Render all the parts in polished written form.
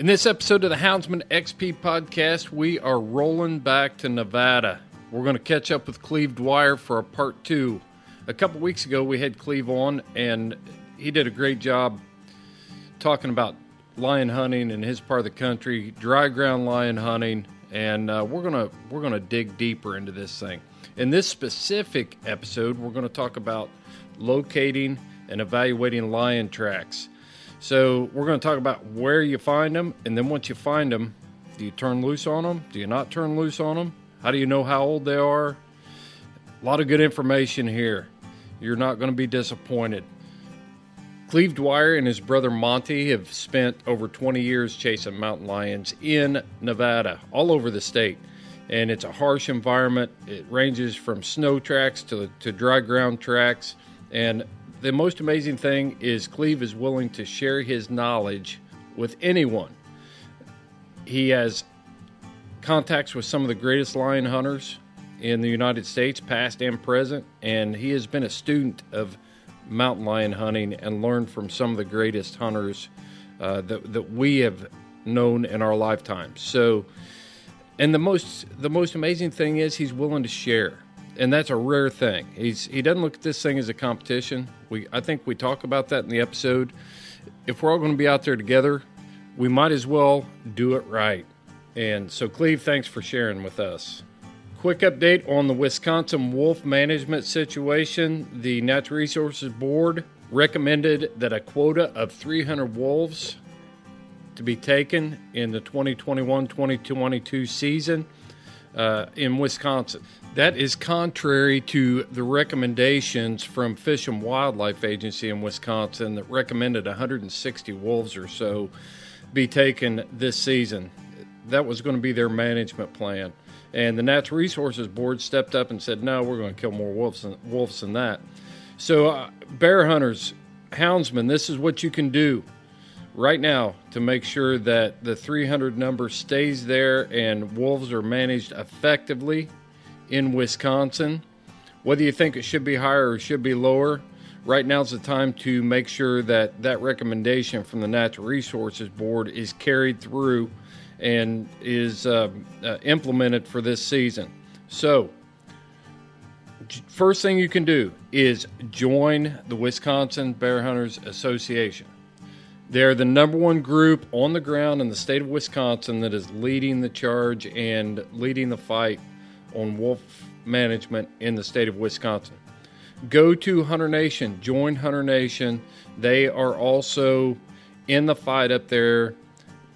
In this episode of the Houndsman XP Podcast, we are rolling back to Nevada. We're going to catch up with Cleave Dwyer for a part 2. A couple weeks ago, we had Cleave on, and he did a great job talking about lion hunting in his part of the country, dry ground lion hunting, and we're gonna dig deeper into this thing. In this specific episode, we're going to talk about locating and evaluating lion tracks. So we're going to talk about where you find them, and then once you find them, do you turn loose on them? Do you not turn loose on them? How do you know how old they are? A lot of good information here. You're not going to be disappointed. Cleave Dwyer and his brother Monty have spent over 20 years chasing mountain lions in Nevada, all over the state. And it's a harsh environment. It ranges from snow tracks to dry ground tracks. And the most amazing thing is Cleave is willing to share his knowledge with anyone. He has contacts with some of the greatest lion hunters in the United States, past and present, and he has been a student of mountain lion hunting and learned from some of the greatest hunters that we have known in our lifetimes. So, and the most amazing thing is he's willing to share. And that's a rare thing. He doesn't look at this thing as a competition. I think we talk about that in the episode. If we're all going to be out there together, we might as well do it right. And so, Cleve, thanks for sharing with us. Quick update on the Wisconsin wolf management situation. The Natural Resources Board recommended that a quota of 300 wolves to be taken in the 2021-2022 season in Wisconsin. That is contrary to the recommendations from Fish and Wildlife Agency in Wisconsin that recommended 160 wolves or so be taken this season. That was going to be their management plan. And the Natural Resources Board stepped up and said, no, we're going to kill more wolves than that. So bear hunters, houndsmen, this is what you can do right now to make sure that the 300 number stays there and wolves are managed effectively in Wisconsin. Whether you think it should be higher or should be lower, right now is the time to make sure that that recommendation from the Natural Resources Board is carried through and is implemented for this season. So, first thing you can do is join the Wisconsin Bear Hunters Association. They're the number one group on the ground in the state of Wisconsin that is leading the charge and leading the fight on wolf management in the state of Wisconsin. Go to Hunter Nation, join Hunter Nation. They are also in the fight up there.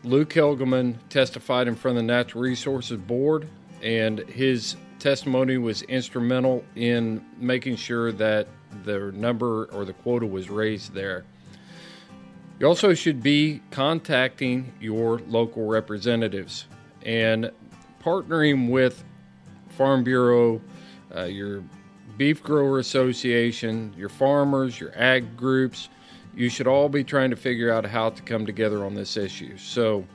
Luke Helgeman testified in front of the Natural Resources Board, and his testimony was instrumental in making sure that the number or the quota was raised there. You also should be contacting your local representatives and partnering with Farm Bureau, your Beef Grower Association, your farmers, your ag groups. You should all be trying to figure out how to come together on this issue. So,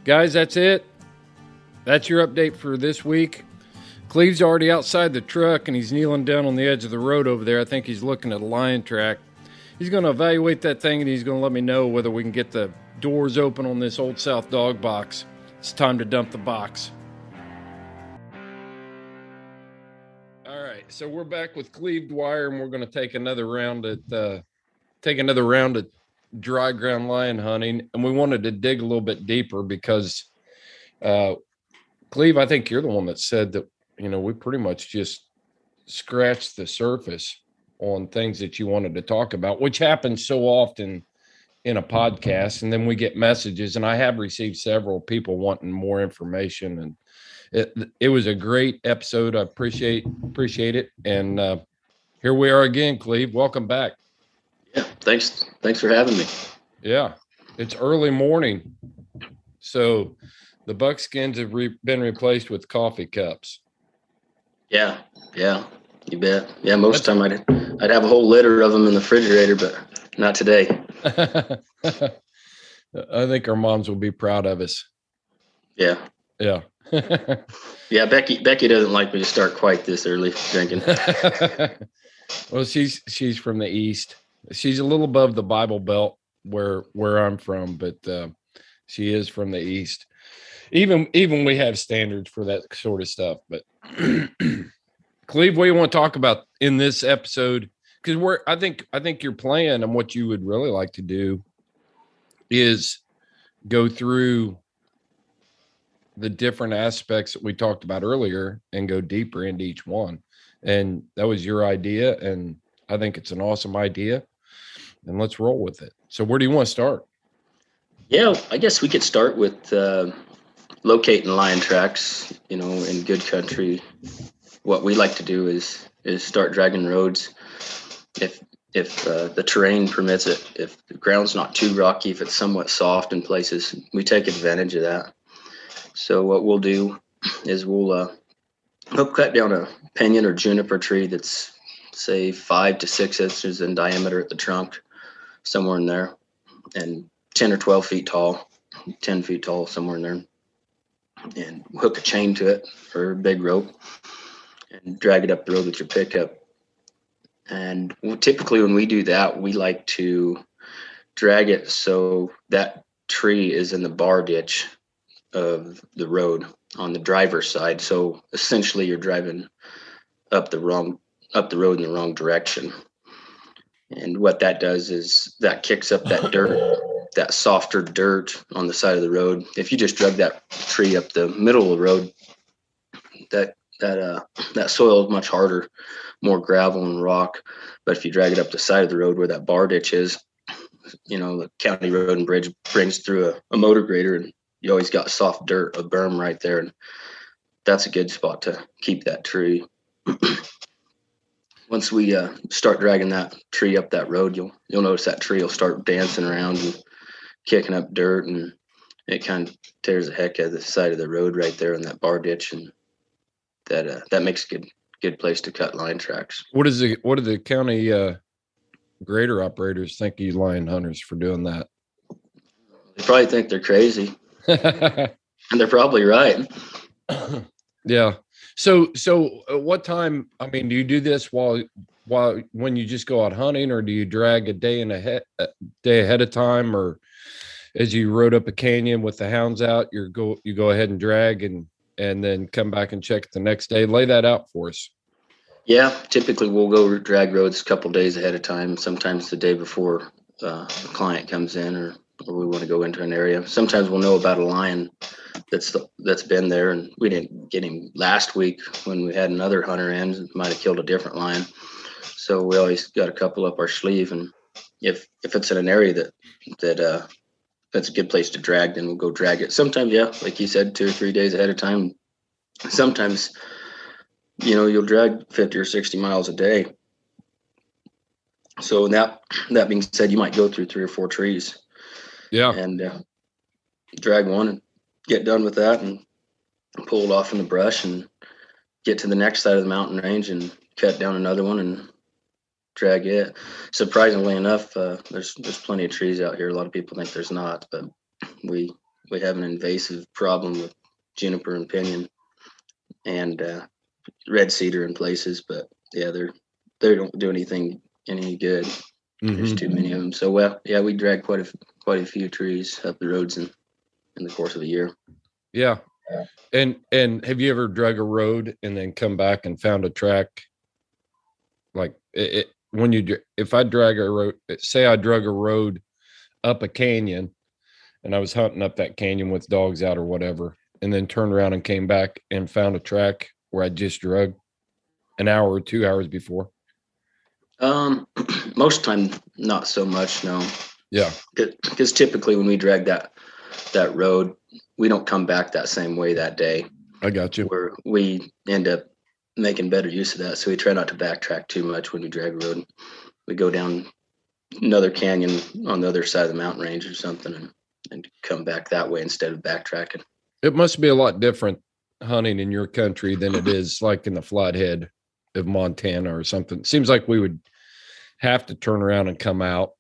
guys, that's it. That's your update for this week. Cleve's already outside the truck, and he's kneeling down on the edge of the road over there. I think he's looking at a lion track. He's going to evaluate that thing, and he's going to let me know whether we can get the doors open on this Old South dog box. It's time to dump the box. All right, so we're back with Cleave Dwyer, and we're going to take another round at dry ground lion hunting. And we wanted to dig a little bit deeper because, Cleave, I think you're the one that said that, we pretty much just scratched the surface on things that you wanted to talk about, which happens so often in a podcast. And then we get messages, and I have received several people wanting more information, and it was a great episode. I appreciate it. And here we are again, Cleve. Welcome back. Yeah, thanks for having me. Yeah, it's early morning, so the buckskins have been replaced with coffee cups. Yeah, you bet. Yeah, most of the time I'd have a whole litter of them in the refrigerator, but not today. I think our moms will be proud of us. Yeah. Yeah. Yeah, Becky doesn't like me to start quite this early drinking. Well, she's from the East. She's a little above the Bible Belt where I'm from, but She is from the East. Even we have standards for that sort of stuff. But Cleve, what do you want to talk about in this episode? Because I think your plan and what you would really like to do is go through the different aspects that we talked about earlier and go deeper into each one. And that was your idea, and I think it's an awesome idea. And let's roll with it. So where do you want to start? Yeah, I guess we could start with locating lion tracks, in good country. What we like to do is start dragging roads if the terrain permits it. If the ground's not too rocky, if it's somewhat soft in places, we take advantage of that. So what we'll do is we'll cut down a pinyon or juniper tree that's, say, 5 to 6 inches in diameter at the trunk, somewhere in there, and 10 or 12 feet tall, 10 feet tall, somewhere in there, and hook a chain to it or a big rope and drag it up the road with your pickup. And typically when we do that, we like to drag it so that tree is in the bar ditch of the road on the driver's side. So essentially you're driving up the road in the wrong direction. And what that does is that kicks up that dirt, that softer dirt on the side of the road. If you just drug that tree up the middle of the road, that soil is much harder, more gravel and rock. But if you drag it up the side of the road where that bar ditch is, the county road and bridge brings through a motor grader, and you always got soft dirt, a berm right there, and that's a good spot to keep that tree. Once we start dragging that tree up that road, you'll notice that tree will start dancing around and kicking up dirt, and it kind of tears the heck out of the side of the road right there in that bar ditch, and that makes a good place to cut line tracks. What do the county grader operators think of you lion hunters for doing that? They probably think they're crazy. And they're probably right. Yeah. So what time, do you do this while when you just go out hunting, or do you drag a day ahead of time, or as you rode up a canyon with the hounds out, you go ahead and drag and then come back and check it the next day? Lay that out for us. Yeah, typically we'll go drag roads a couple days ahead of time, sometimes the day before a client comes in, or we want to go into an area. Sometimes we'll know about a lion that's been there, and we didn't get him last week when we had another hunter in, might have killed a different lion. So we always got a couple up our sleeve, and if it's in an area that's a good place to drag, then we'll go drag it. Sometimes, yeah, like you said, 2 or 3 days ahead of time. Sometimes, you'll drag 50 or 60 miles a day. So that being said, you might go through 3 or 4 trees. Yeah. And drag one and get done with that and pull it off in the brush and get to the next side of the mountain range and cut down another one and drag it. Surprisingly enough, there's plenty of trees out here. A lot of people think there's not, but we have an invasive problem with juniper and pinyon and red cedar in places. But yeah, they don't do anything any good. Mm-hmm. There's too many of them. So we drag quite a few trees up the roads in the course of a year. Yeah. And have you ever drug a road and then come back and found a track? Like if I drag a road, say I drug a road up a canyon and I was hunting up that canyon with dogs out or whatever, and then turned around and came back and found a track where I just drug an hour or 2 hours before. Most time, not so much. No. Yeah. Because typically when we drag that road, we don't come back that same way that day. I got you. Where we end up making better use of that. So we try not to backtrack too much when we drag a road. We go down another canyon on the other side of the mountain range or something and come back that way instead of backtracking. It must be a lot different hunting in your country than it is like in the flathead of Montana or something. It seems like we would have to turn around and come out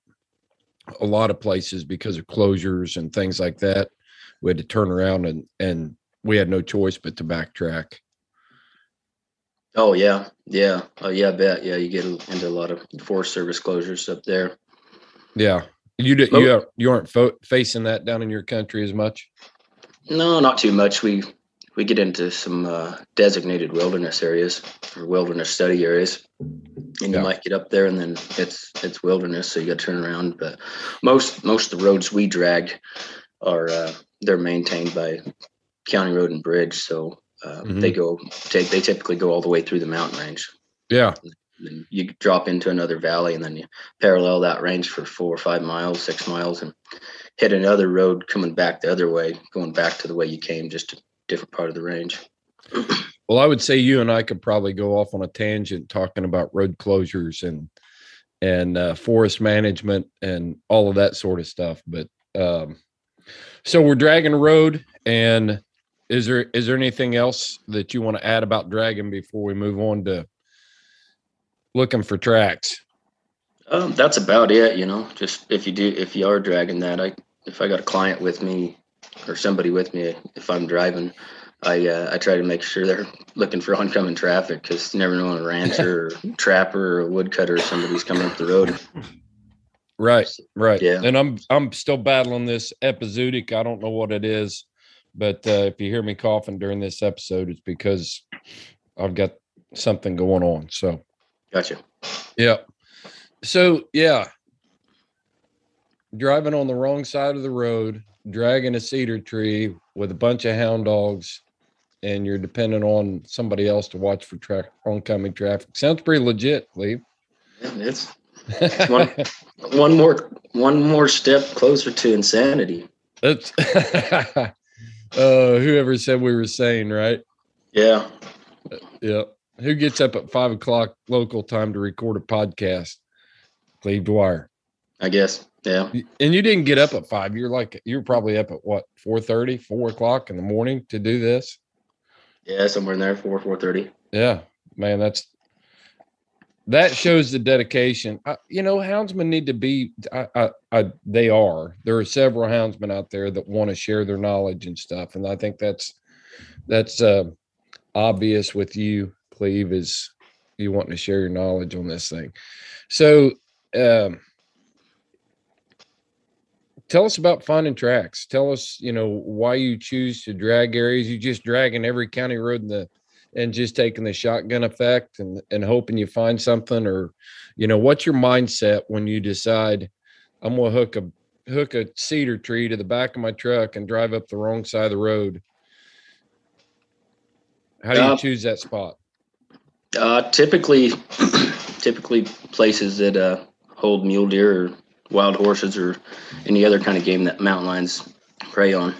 a lot of places because of closures and things like that. We had to turn around and we had no choice but to backtrack. Oh yeah. Yeah. Oh yeah, I bet. Yeah. You get into a lot of Forest Service closures up there. Yeah. You aren't facing that down in your country as much? No, not too much. We get into some designated wilderness areas or wilderness study areas, and you might get up there and then it's wilderness, so you got to turn around. But most of the roads we drag are they're maintained by county road and bridge, so they typically go all the way through the mountain range. Yeah. And you drop into another valley, and then you parallel that range for 4 or 5 miles, 6 miles, and hit another road coming back the other way, going back to the way you came, just a different part of the range. Well, I would say you and I could probably go off on a tangent talking about road closures and forest management and all of that sort of stuff. But so we're dragging a road, and is there anything else that you want to add about dragging before we move on to looking for tracks? That's about it. Just if you are dragging that, if I got a client with me or somebody with me, if I'm driving, I try to make sure they're looking for oncoming traffic, because you never know when a rancher or trapper or a woodcutter or somebody's coming up the road. Right. Yeah. And I'm still battling this epizootic. I don't know what it is, but if you hear me coughing during this episode, it's because I've got something going on. So. Gotcha. Yeah. So, yeah, driving on the wrong side of the road, dragging a cedar tree with a bunch of hound dogs, and you're dependent on somebody else to watch for oncoming traffic. Sounds pretty legit, Cleve. It's one more step closer to insanity. That's whoever said we were sane, right? Yeah. Yeah. Who gets up at 5 o'clock local time to record a podcast? Cleave Dwyer. I guess. Yeah. And you didn't get up at 5. You're probably up at what, 4:30, 4 o'clock in the morning to do this? Yeah, somewhere in there, 4:30. Yeah, man, that shows the dedication. Houndsmen need to be. There are several houndsmen out there that want to share their knowledge and stuff, and I think that's obvious with you, Cleve, is you wanting to share your knowledge on this thing. So, tell us about finding tracks. Tell us, why you choose to drag areas. You just dragging every county road and just taking the shotgun effect and hoping you find something, or, what's your mindset when you decide I'm going to hook a cedar tree to the back of my truck and drive up the wrong side of the road? How do you choose that spot? Typically places that hold mule deer or wild horses or any other kind of game that mountain lions prey on.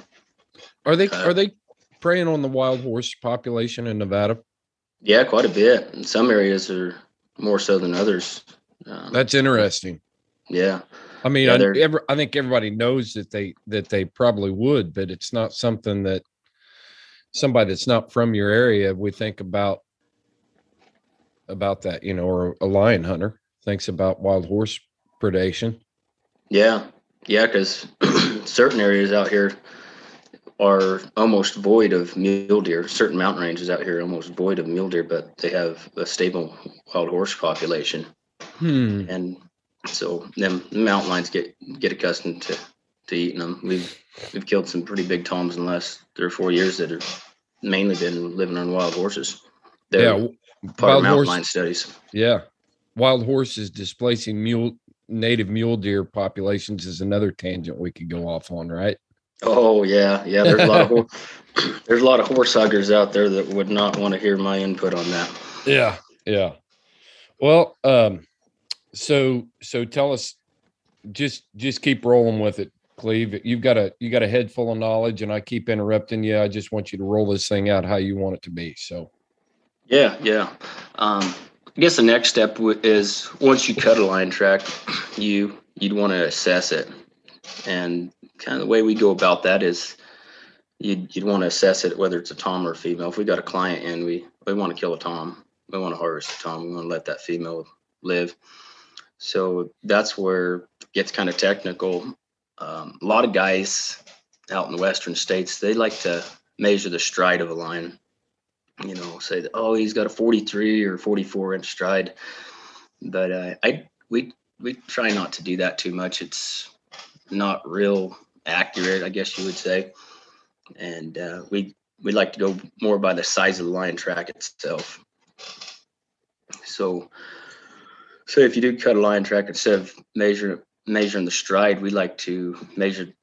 Are they preying on the wild horse population in Nevada? Yeah, quite a bit. In some areas are more so than others. That's interesting. Yeah. I mean, I think everybody knows that they probably would, but it's not something that somebody that's not from your area would think about that, or a lion hunter thinks about wild horse predation. Yeah, because certain areas out here are almost void of mule deer. Certain mountain ranges out here are almost void of mule deer, but they have a stable wild horse population. And so them mountain lions get accustomed to eating them. We've killed some pretty big toms in the last 3 or 4 years that have mainly been living on wild horses. They're part of mountain lion studies. Yeah, wild horses displacing native mule deer populations is another tangent we could go off on, right? Oh yeah. There's a lot of horse huggers out there that would not want to hear my input on that. Yeah. Well, so tell us, just keep rolling with it, Cleve. You got a head full of knowledge, and I keep interrupting you. I just want you to roll this thing out how you want it to be. So. Yeah. I guess the next step is once you cut a line track, you'd want to assess it, and kind of the way we go about that is you'd want to assess it whether it's a tom or a female. If we got a client and we want to kill a tom, we want to harvest a tom, we want to let that female live. So that's where it gets kind of technical. A lot of guys out in the western states, they like to measure the stride of a lion. Say that, oh, he's got a 43 or 44 inch stride. But we try not to do that too much. It's not real accurate, I guess you would say. And we like to go more by the size of the line track itself. So if you do cut a line track, instead of measuring the stride, we like to measure,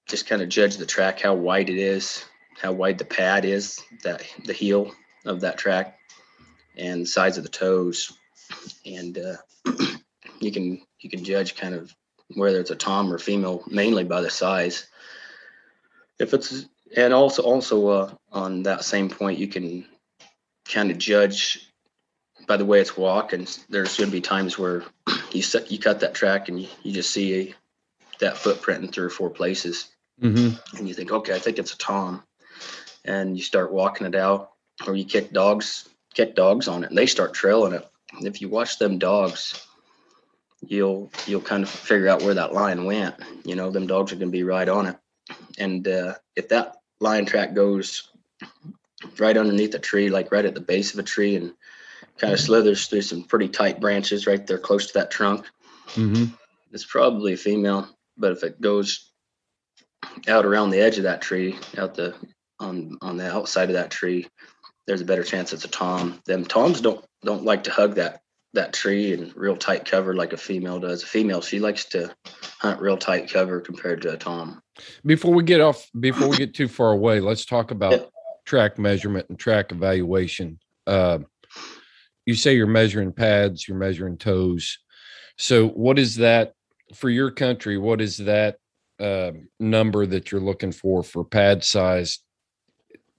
just kind of judge the track, how wide it is, how wide the pad is, that the heel of that track, and the size of the toes. And you can judge kind of whether it's a tom or female mainly by the size. If it's, and also on that same point, you can kind of judge by the way it's walk. And there's going to be times where you cut that track and you just see that footprint in 3 or 4 places. Mm-hmm. And you think, okay, I think it's a tom. And you start walking it out, or you kick dogs on it, and they start trailing it. And if you watch them dogs, you'll kind of figure out where that line went. You know, them dogs are going to be right on it. And if that line track goes right underneath a tree, like right at the base of a tree, and kind of slithers through some pretty tight branches right there close to that trunk, mm-hmm. It's probably a female. But if it goes out around the edge of that tree, on the outside of that tree, there's a better chance it's a tom. Them toms don't like to hug that tree in real tight cover like a female does. A female, she likes to hunt real tight cover compared to a tom. Before we get too far away, let's talk about track measurement and track evaluation. You say you're measuring pads, you're measuring toes. So what is that for your country? What is that number that you're looking for pad size?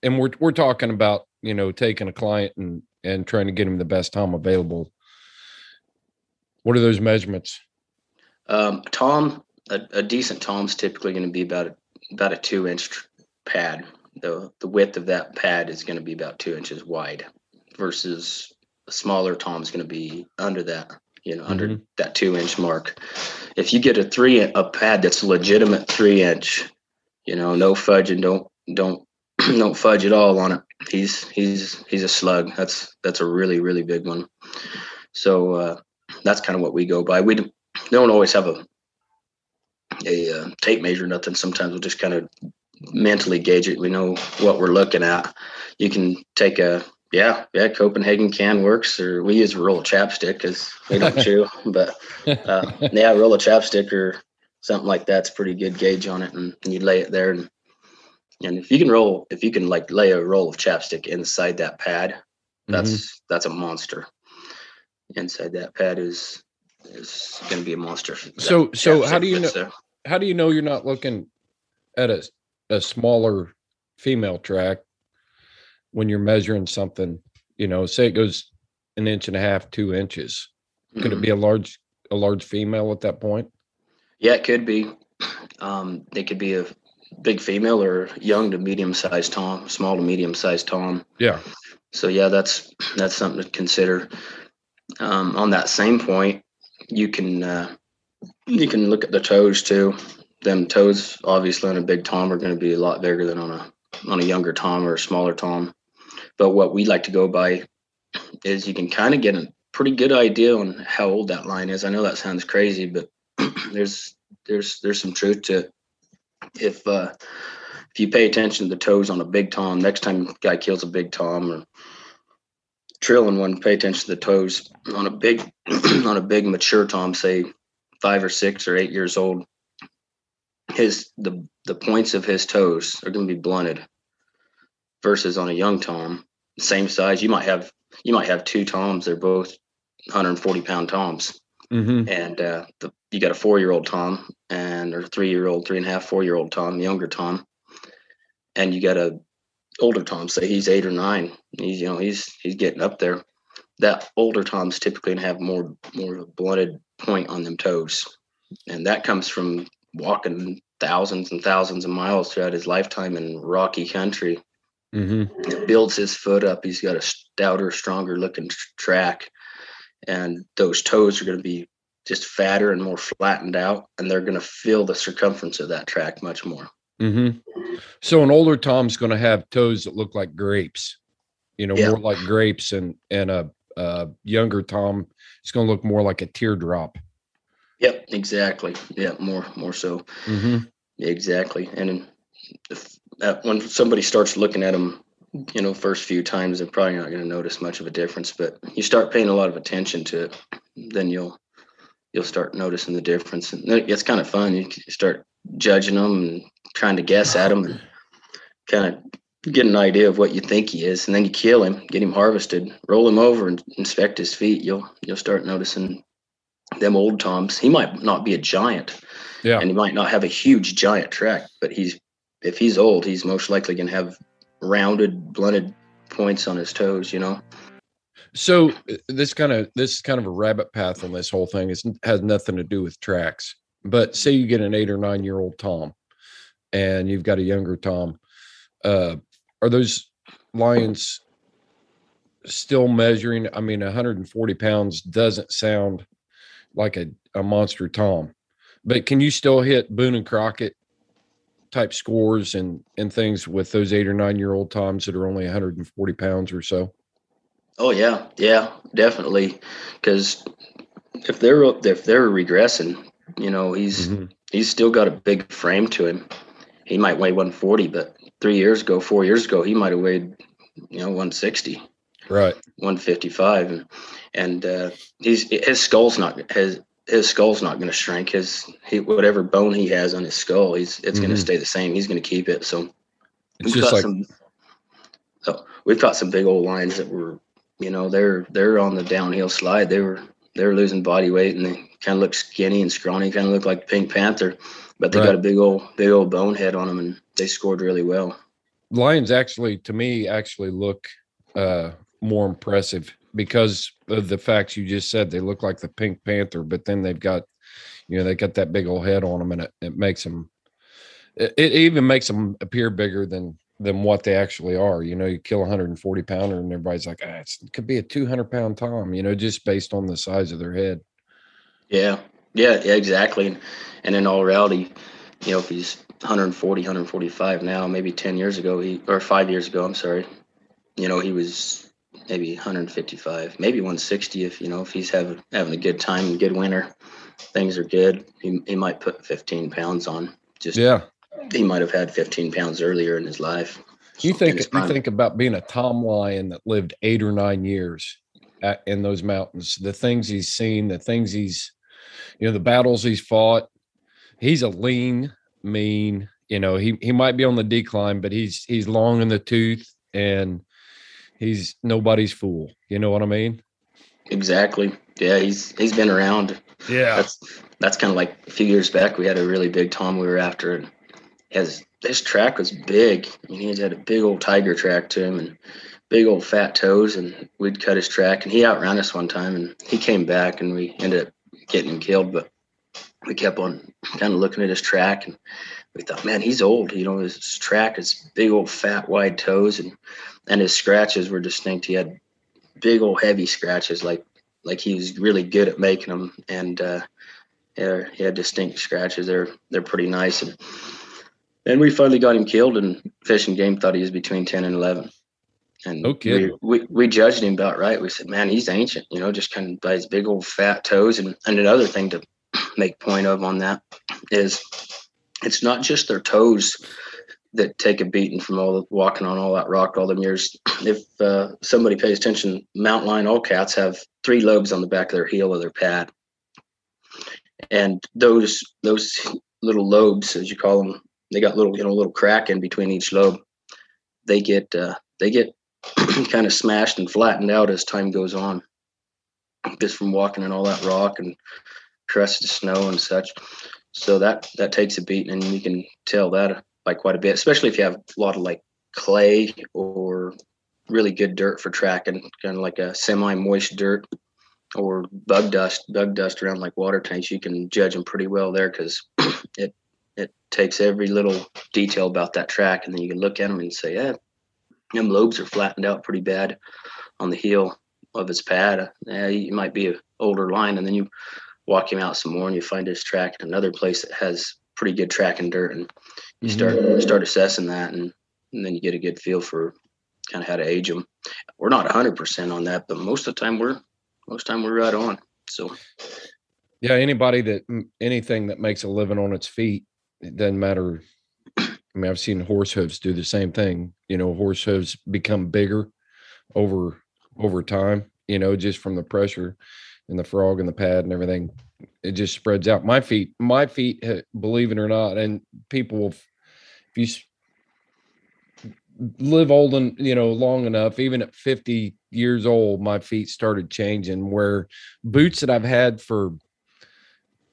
And we're talking about, you know, taking a client and trying to get him the best tom available. What are those measurements? A decent tom's typically going to be about a 2-inch pad. The width of that pad is going to be about 2 inches wide, versus a smaller tom's going to be under that, you know, mm-hmm. under that 2-inch mark. If you get a pad that's a legitimate 3-inch, you know, no fudge, and don't fudge at all on it, he's a slug. That's a really, really big one. So that's kind of what we go by. We don't always have a tape measure, nothing. Sometimes we'll just kind of mentally gauge it. We know what we're looking at. You can take Copenhagen can works, or we use a roll of chapstick because we don't chew, but a roll of chapstick or something like that's pretty good gauge on it, and you lay it there, and if you can lay a roll of chapstick inside that pad, that's a monster. Inside that pad is going to be a monster. So how do you know? How do you know you're not looking at a smaller female track when you're measuring something? You know, say it goes 1.5 inches, 2 inches. Could it be a large female at that point? Yeah, it could be. They could be a big female or young to medium-sized tom, small to medium-sized tom. Yeah. So yeah, that's something to consider. On that same point, you can look at the toes too. Them toes, obviously, on a big tom are going to be a lot bigger than on a younger tom or a smaller tom. But what we like to go by is you can kind of get a pretty good idea on how old that line is. I know that sounds crazy, but there's some truth to it. If you pay attention to the toes on a big tom, next time a guy kills a big tom or trilling one, pay attention to the toes on a big mature tom, say 5 or 6 or 8 years old. The points of his toes are going to be blunted, versus on a young tom, same size. You might have 2 toms. They're both 140-pound toms. Mm-hmm. And you got a 4-year-old tom or 3-year-old, 3.5, 4-year-old tom, younger tom, and you got a older tom. Say he's 8 or 9. He's getting up there. That older tom's typically gonna have more of a blunted point on them toes, and that comes from walking thousands and thousands of miles throughout his lifetime in rocky country. Mm-hmm. It builds his foot up. He's got a stouter, stronger looking track, and those toes are going to be just fatter and more flattened out, and they're going to feel the circumference of that track much more. Mm-hmm. So an older tom's going to have toes that look like grapes, more like grapes, and a younger tom is going to look more like a teardrop. Yep, exactly. Yeah, more so. Mm-hmm. Exactly. And when somebody starts looking at them, first few times, they're probably not going to notice much of a difference. But you start paying a lot of attention to it, then you'll start noticing the difference, and it's kind of fun. You start judging them and trying to guess at them, and kind of get an idea of what you think he is, and then you kill him, get him harvested, roll him over, and inspect his feet. You'll start noticing them old toms. He might not be a giant, Yeah. and he might not have a huge giant track, but if he's old, he's most likely going to have rounded, blunted points on his toes. So this is kind of a rabbit path on this whole thing. It has nothing to do with tracks. But say you get an 8 or 9 year old tom, and you've got a younger tom. Are those lions still measuring? I mean, 140 pounds doesn't sound like a monster tom, but can you still hit Boone and Crockett type scores and things with those 8 or 9 year old toms that are only 140 pounds or so? Oh yeah, definitely. Because if they're regressing, Mm-hmm. he's still got a big frame to him. He might weigh 140, but 3 years ago, 4 years ago, he might have weighed 160, Right. 155, and his skull's not going to shrink. Whatever bone he has on his skull, it's going to stay the same. He's going to keep it. So It's just like we've got some big old lions that were, they're on the downhill slide. They were losing body weight, and they kind of look skinny and scrawny, kind of look like Pink Panther, but they got a big old bone head on them, and they scored really well. lions actually, to me, look more impressive because of the facts you just said. They look like the Pink Panther, but then they've got, they got that big old head on them, and it makes them, it even makes them appear bigger than what they actually are. You kill a 140 pounder and everybody's like, it could be a 200-pound tom, just based on the size of their head. Yeah, exactly. And in all reality, if he's 140, 145 now, maybe 10 years ago, or 5 years ago, I'm sorry, he was maybe 155, maybe 160. If he's having a good time, good winter, things are good, he might put 15 pounds on. He might have had 15 pounds earlier in his life. You think about being a tom lion that lived 8 or 9 years in those mountains, the things he's seen, the things the battles he's fought. He's a lean, mean, he might be on the decline, but he's long in the tooth, and he's nobody's fool. You know what I mean? Exactly. Yeah, he's been around. Yeah. That's kind of like a few years back, we had a really big tom we were after, and his track was big. I mean, he had a big old tiger track to him and big old fat toes, and we'd cut his track, and he outran us one time, and he came back, and we ended up getting him killed. But we kept on kind of looking at his track, and we thought, man, he's old. His track is big old fat wide toes, and his scratches were distinct. He had big old heavy scratches, like he was really good at making them, and he had distinct scratches. They're pretty nice. And we finally got him killed, and Fish and Game thought he was between 10 and 11. And we judged him about right. We said, man, he's ancient, just kind of by his big old fat toes. And another thing to make point of on that is it's not just their toes that take a beating from walking on all that rock all them years. If somebody pays attention, mountain lion, all cats have 3 lobes on the back of their heel of their pad. And those little lobes, as you call them, they got little crack in between each lobe. They get kind of smashed and flattened out as time goes on, just from walking in all that rock and crusted snow and such. So that takes a beating, and you can tell that by quite a bit, especially if you have a lot of like clay or really good dirt for tracking, kind of like a semi-moist dirt or bug dust around like water tanks. You can judge them pretty well there, because it takes every little detail about that track, and then you can look at them and say, yeah, them lobes are flattened out pretty bad on the heel of his pad. Yeah, he might be an older line, and then you walk him out some more, and you find his track in another place that has pretty good track and dirt, and you start assessing that, and then you get a good feel for kind of how to age them. We're not 100% on that, but most of the time we're right on. So Yeah, anything that makes a living on its feet, it doesn't matter. I mean, I've seen horse hooves do the same thing. Horse hooves become bigger over time, just from the pressure and the frog and the pad and everything. It just spreads out. My feet, believe it or not, and people will, if you live old and, long enough, even at 50 years old, my feet started changing, where boots that I've had for,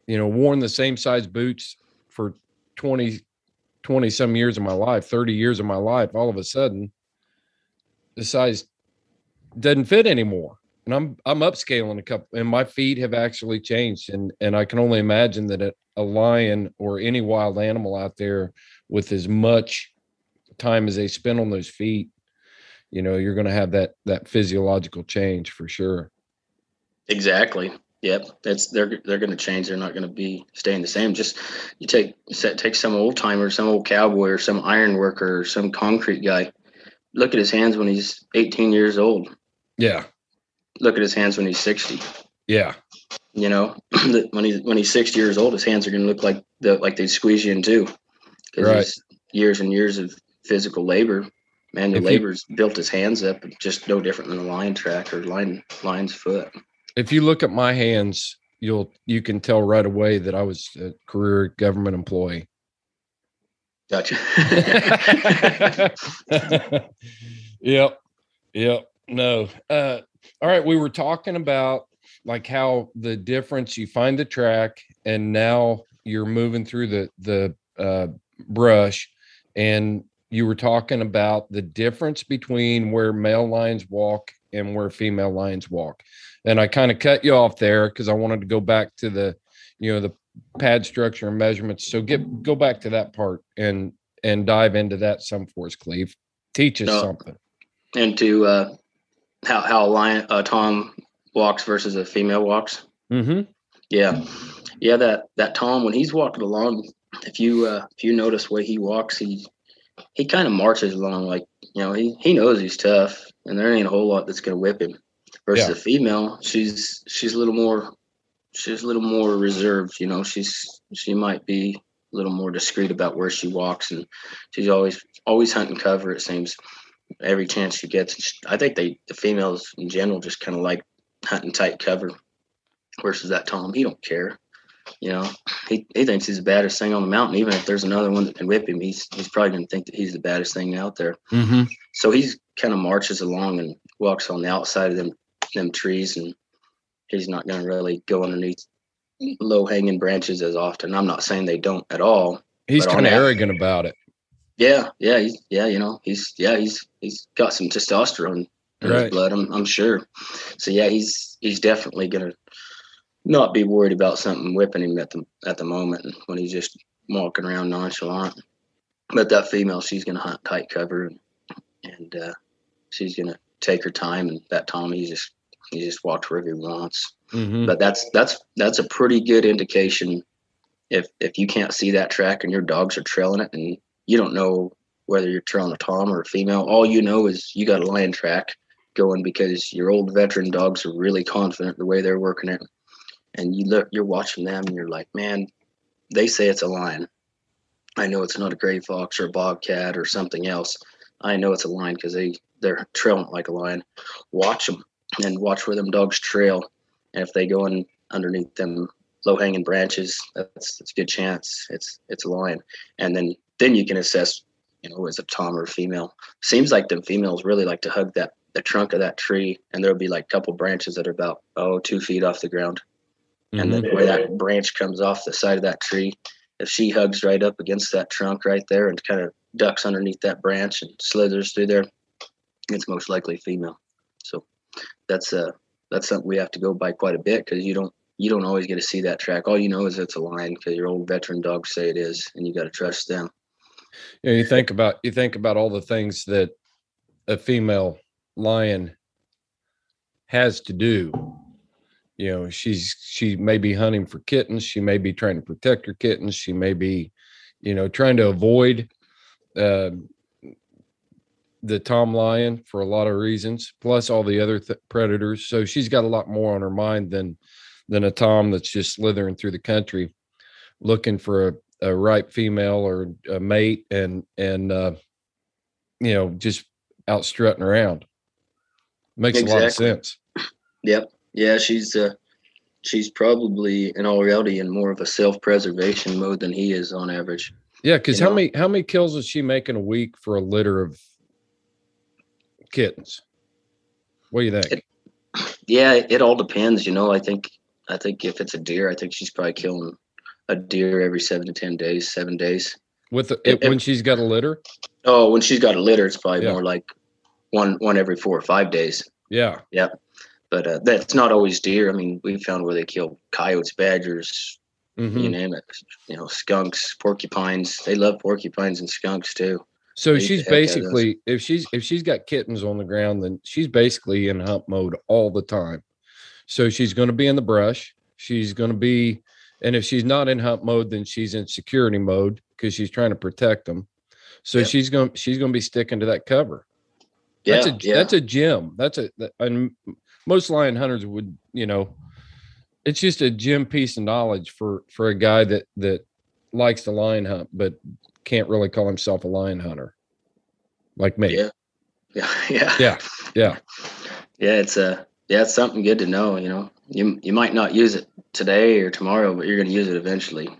worn the same size boots for 20 some years of my life, 30 years of my life, all of a sudden the size doesn't fit anymore. And I'm upscaling a couple, and my feet have actually changed. And I can only imagine that a lion or any wild animal out there, with as much time as they spend on those feet, you're going to have that physiological change for sure. Exactly. Yep. They're going to change. They're not going to be staying the same. Just you take some old timer, some old cowboy, or some iron worker, or some concrete guy. Look at his hands when he's 18 years old. Yeah. Look at his hands when he's 60. Yeah. When he's 60 years old, his hands are going to look like they squeeze you in two, because Right. it's years and years of physical labor. Manual labor's built his hands up, just no different than a lion track or lion's foot. If you look at my hands, you can tell right away that I was a career government employee. Gotcha. Yep. No. All right. We were talking about like how the difference, you find the track and now you're moving through the brush, and you were talking about the difference between where male lions walk and where female lions walk. And I kind of cut you off there because I wanted to go back to the pad structure and measurements. So go back to that part and dive into that some for us, Cleve. Teach us something. Into how a lion, Tom walks versus a female walks. Mm-hmm. Yeah. That Tom, when he's walking along, if you notice the way he walks, he kind of marches along like, he knows he's tough, and there ain't a whole lot that's going to whip him. Versus a female, she's a little more reserved. She might be a little more discreet about where she walks, and she's always hunting cover, it seems, every chance she gets. I think the females in general just kind of like hunting tight cover. Versus that Tom, he don't care. He thinks he's the baddest thing on the mountain. Even if there's another one that can whip him, he's probably going to think that he's the baddest thing out there. Mm-hmm. So he's kind of marches along and walks on the outside of them trees, and he's not going to really go underneath low hanging branches as often. I'm not saying they don't at all. He's kind of arrogant about it. Yeah. He's got some testosterone in his blood, I'm sure. So yeah, he's definitely going to not be worried about something whipping him at the moment when he's just walking around nonchalant. But that female, she's going to hunt tight cover, and she's going to take her time. And that Tom, he just walks wherever he wants. Mm-hmm. But that's a pretty good indication if you can't see that track and your dogs are trailing it, and you don't know whether you're trailing a Tom or a female. All you know is you got a lion track going because your old veteran dogs are really confident the way they're working it. And you're watching them, and you're like, man, they say it's a lion. I know it's not a gray fox or a bobcat or something else. I know it's a lion because they're trailing like a lion. Watch them and watch where them dogs trail. And if they go in underneath them low-hanging branches, that's a good chance it's a lion. And then you can assess, is it a Tom or a female. Seems like them females really like to hug the trunk of that tree, and there'll be like a couple branches that are about 2 feet off the ground. Mm-hmm. And then where that branch comes off the side of that tree, if she hugs right up against that trunk right there and kind of ducks underneath that branch and slithers through there, it's most likely female. So that's something we have to go by quite a bit, because you don't always get to see that track. All you know is it's a lion because your old veteran dogs say it is, and you got to trust them. Yeah, you think about all the things that a female lion has to do. She may be hunting for kittens. She may be trying to protect her kittens. She may be, trying to avoid the Tom lion for a lot of reasons, plus all the other predators. So she's got a lot more on her mind than than a tom that's just slithering through the country looking for a ripe female or a mate and just out strutting around. Makes a lot of sense. Yep. Yeah, she's probably in all reality in more of a self-preservation mode than he is on average. Yeah, because how many kills is she making a week for a litter of kittens? What do you think? It all depends. I think if it's a deer, I think she's probably killing a deer every 7 to 10 days, 7 days. When she's got a litter? Oh, when she's got a litter, it's probably more like one every 4 or 5 days. Yeah. Yep. But that's not always deer. I mean, we found where they kill coyotes, badgers, you name it. Skunks, porcupines. They love porcupines and skunks too. So she's basically, if she's got kittens on the ground, then she's basically in hunt mode all the time. So she's going to be in the brush. She's going to be, and if she's not in hunt mode, then she's in security mode because she's trying to protect them. So she's going to be sticking to that cover. That's a gem. And most lion hunters would, it's just a gem piece of knowledge for a guy that likes to lion hunt, but can't really call himself a lion hunter like me. Yeah. It's something good to know. You might not use it today or tomorrow, but you're going to use it eventually.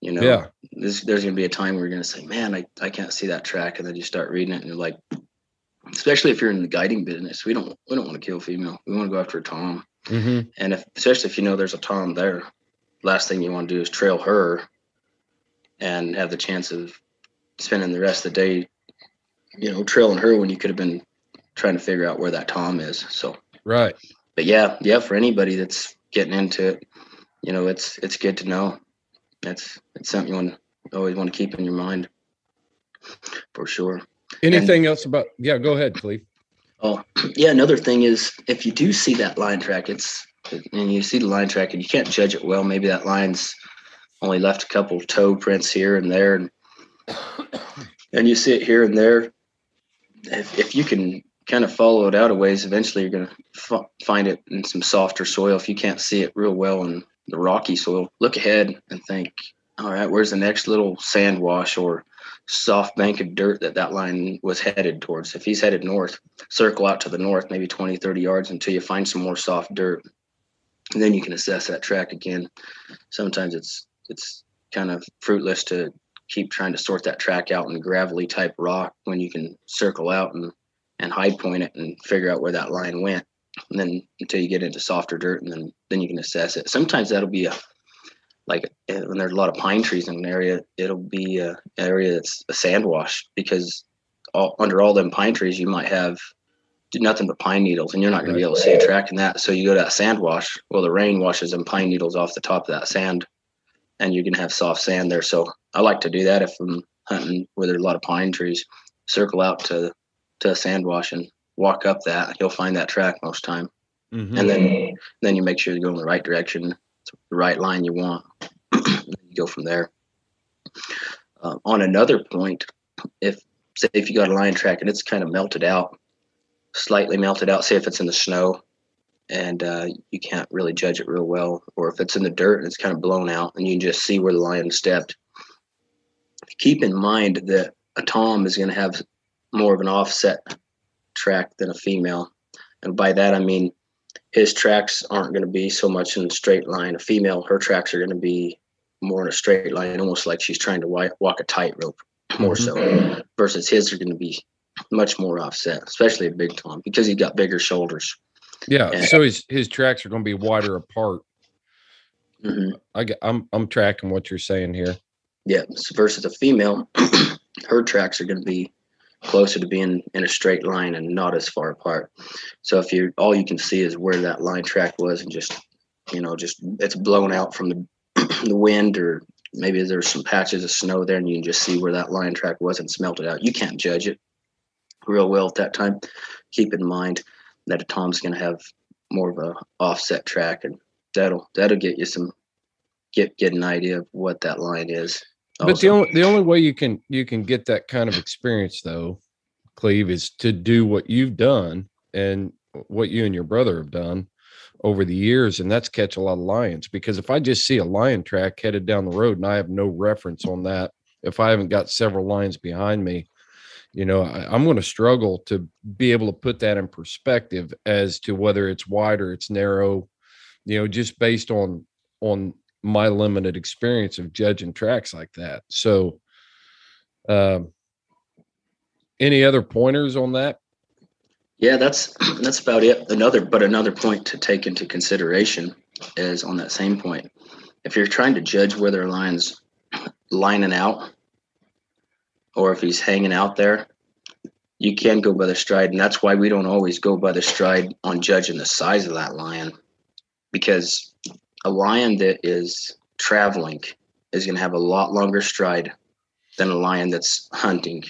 There's going to be a time where you're going to say, man, I can't see that track. And then you start reading it and you're like, especially if you're in the guiding business, we don't want to kill a female. We want to go after a tom. Mm-hmm. And especially if there's a tom there, last thing you want to do is trail her and have the chance of spending the rest of the day, trailing her when you could have been trying to figure out where that tom is. So, right. But yeah, for anybody that's getting into it, it's good to know. It's something you always want to keep in your mind for sure. Anything else about, go ahead, Cleave. Oh, yeah. Another thing is if you do see that line track, and you see the line track and you can't judge it well, maybe that line's only left a couple of toe prints here and there. And you see it here and there. If you can kind of follow it out a ways, eventually you're going to find it in some softer soil. If you can't see it real well in the rocky soil, look ahead and think, all right, where's the next little sand wash or soft bank of dirt that line was headed towards? If he's headed north, circle out to the north, maybe 20, 30 yards until you find some more soft dirt. And then you can assess that track again. Sometimes it's kind of fruitless to keep trying to sort that track out in gravelly type rock when you can circle out and high point it and figure out where that line went. And then until you get into softer dirt, and then you can assess it. Sometimes that'll be when there's a lot of pine trees in an area, it'll be an area that's a sand wash, because under all them pine trees, you might have nothing but pine needles, and you're not going to be able to see a track in that. So you go to that sand wash. Well, the rain washes them pine needles off the top of that sand, and you can have soft sand there. So I like to do that if I'm hunting where there's a lot of pine trees. Circle out to a sand wash and walk up that. You'll find that track most time. Mm-hmm. And then you make sure you go in the right direction, the right line you want. You go from there. On another point, if you got a line track and it's kind of slightly melted out, say if it's in the snow and you can't really judge it real well, or if it's in the dirt and it's kind of blown out and you can just see where the lion stepped, keep in mind that a tom is going to have more of an offset track than a female. And by that, I mean, his tracks aren't going to be so much in a straight line. A female, her tracks are going to be more in a straight line, almost like she's trying to walk a tightrope, more so, versus his are going to be much more offset, especially a big tom, because he's got bigger shoulders. Yeah, so his tracks are going to be wider apart. Mm-hmm. I'm tracking what you're saying here. Yeah, so versus a female, her tracks are going to be closer to being in a straight line and not as far apart. So if all you can see is where that line track was, and just it's blown out from the wind, or maybe there's some patches of snow there and you can just see where that line track was and smelt it out. You can't judge it real well at that time. Keep in mind that a tom's going to have more of a offset track, and that'll get you get an idea of what that line is. But also, the only way you can get that kind of experience, though, Cleve, is to do what you've done and what you and your brother have done, over the years, and that's catch a lot of lions. Because if I just see a lion track headed down the road and I have no reference on that, if I haven't got several lions behind me, I'm going to struggle to be able to put that in perspective as to whether it's wide or it's narrow, just based on my limited experience of judging tracks like that. So, any other pointers on that? Yeah, that's about it. Another point to take into consideration is on that same point. If you're trying to judge whether a lion's lining out or if he's hanging out there, you can go by the stride. And that's why we don't always go by the stride on judging the size of that lion, because a lion that is traveling is going to have a lot longer stride than a lion that's hunting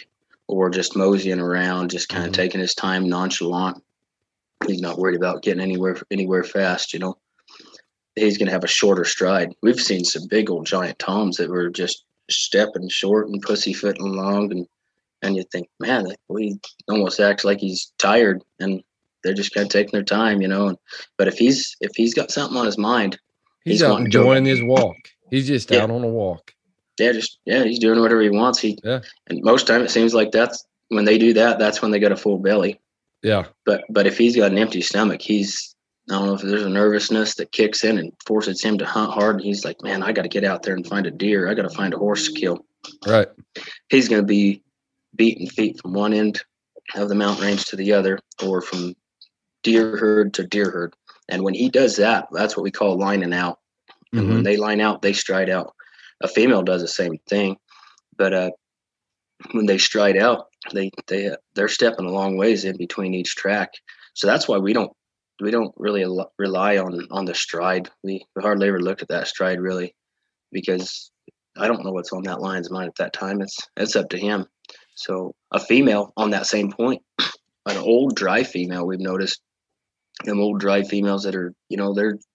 or just moseying around, just kind of taking his time, nonchalant. He's not worried about getting anywhere fast, He's going to have a shorter stride. We've seen some big old giant toms that were just stepping short and pussyfooting along, and you think, man, he almost acts like he's tired, and they're just kind of taking their time, But if he's got something on his mind, he's out enjoying his walk. He's just out on a walk. Yeah, he's doing whatever he wants. And most time it seems like that's when they do that. That's when they got a full belly. Yeah. But if he's got an empty stomach, I don't know if there's a nervousness that kicks in and forces him to hunt hard. And he's like, man, I got to get out there and find a deer. I got to find a horse to kill. Right. He's going to be beating feet from one end of the mountain range to the other, or from deer herd to deer herd. And when he does that, that's what we call lining out. And when they line out, they stride out. A female does the same thing, but when they stride out, they're stepping a long ways in between each track. So that's why we don't really rely on the stride. We hardly ever looked at that stride really, because I don't know what's on that lion's mind at that time. It's up to him. So a female on that same point, an old dry female, we've noticed them old dry females that are,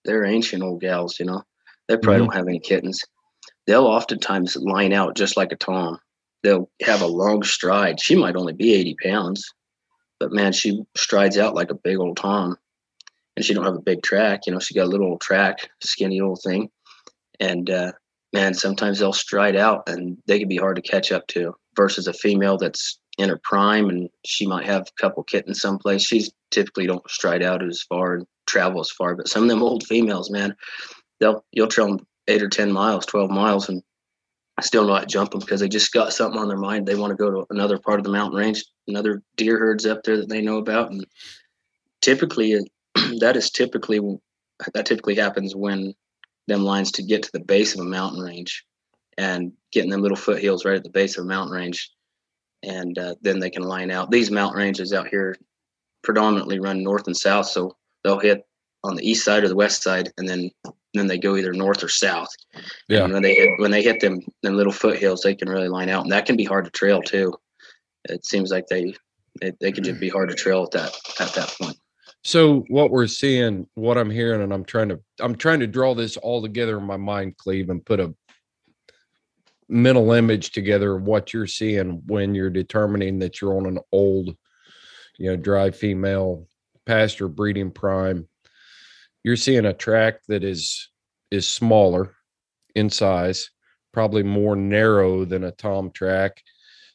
they're ancient old gals, they probably don't have any kittens. They'll oftentimes line out just like a tom. They'll have a long stride. She might only be 80 pounds, but man, she strides out like a big old tom. And she don't have a big track, she got a little old track, skinny old thing. And man, sometimes they'll stride out and they can be hard to catch up to, versus a female that's in her prime and she might have a couple kittens someplace. She's typically don't stride out as far and travel as far. But some of them old females, man, you'll trail them 8 or 10 miles, 12 miles, and still not jump them because they just got something on their mind. They want to go to another part of the mountain range, another deer herds up there that they know about. And typically that typically happens when them lions to get to the base of a mountain range and getting them little foothills right at the base of a mountain range. And then they can line out. These mountain ranges out here predominantly run north and south. So they'll hit on the east side or the west side, and then they go either north or south. Yeah. And when they hit them little foothills, they can really line out, and that can be hard to trail too. It seems like they can just be hard to trail at that point. So what we're seeing, what I'm hearing, and I'm trying to draw this all together in my mind, Cleve, and put a mental image together of what you're seeing when you're determining that you're on an old, dry female pasture breeding prime. You're seeing a track that is smaller in size, probably more narrow than a tom track.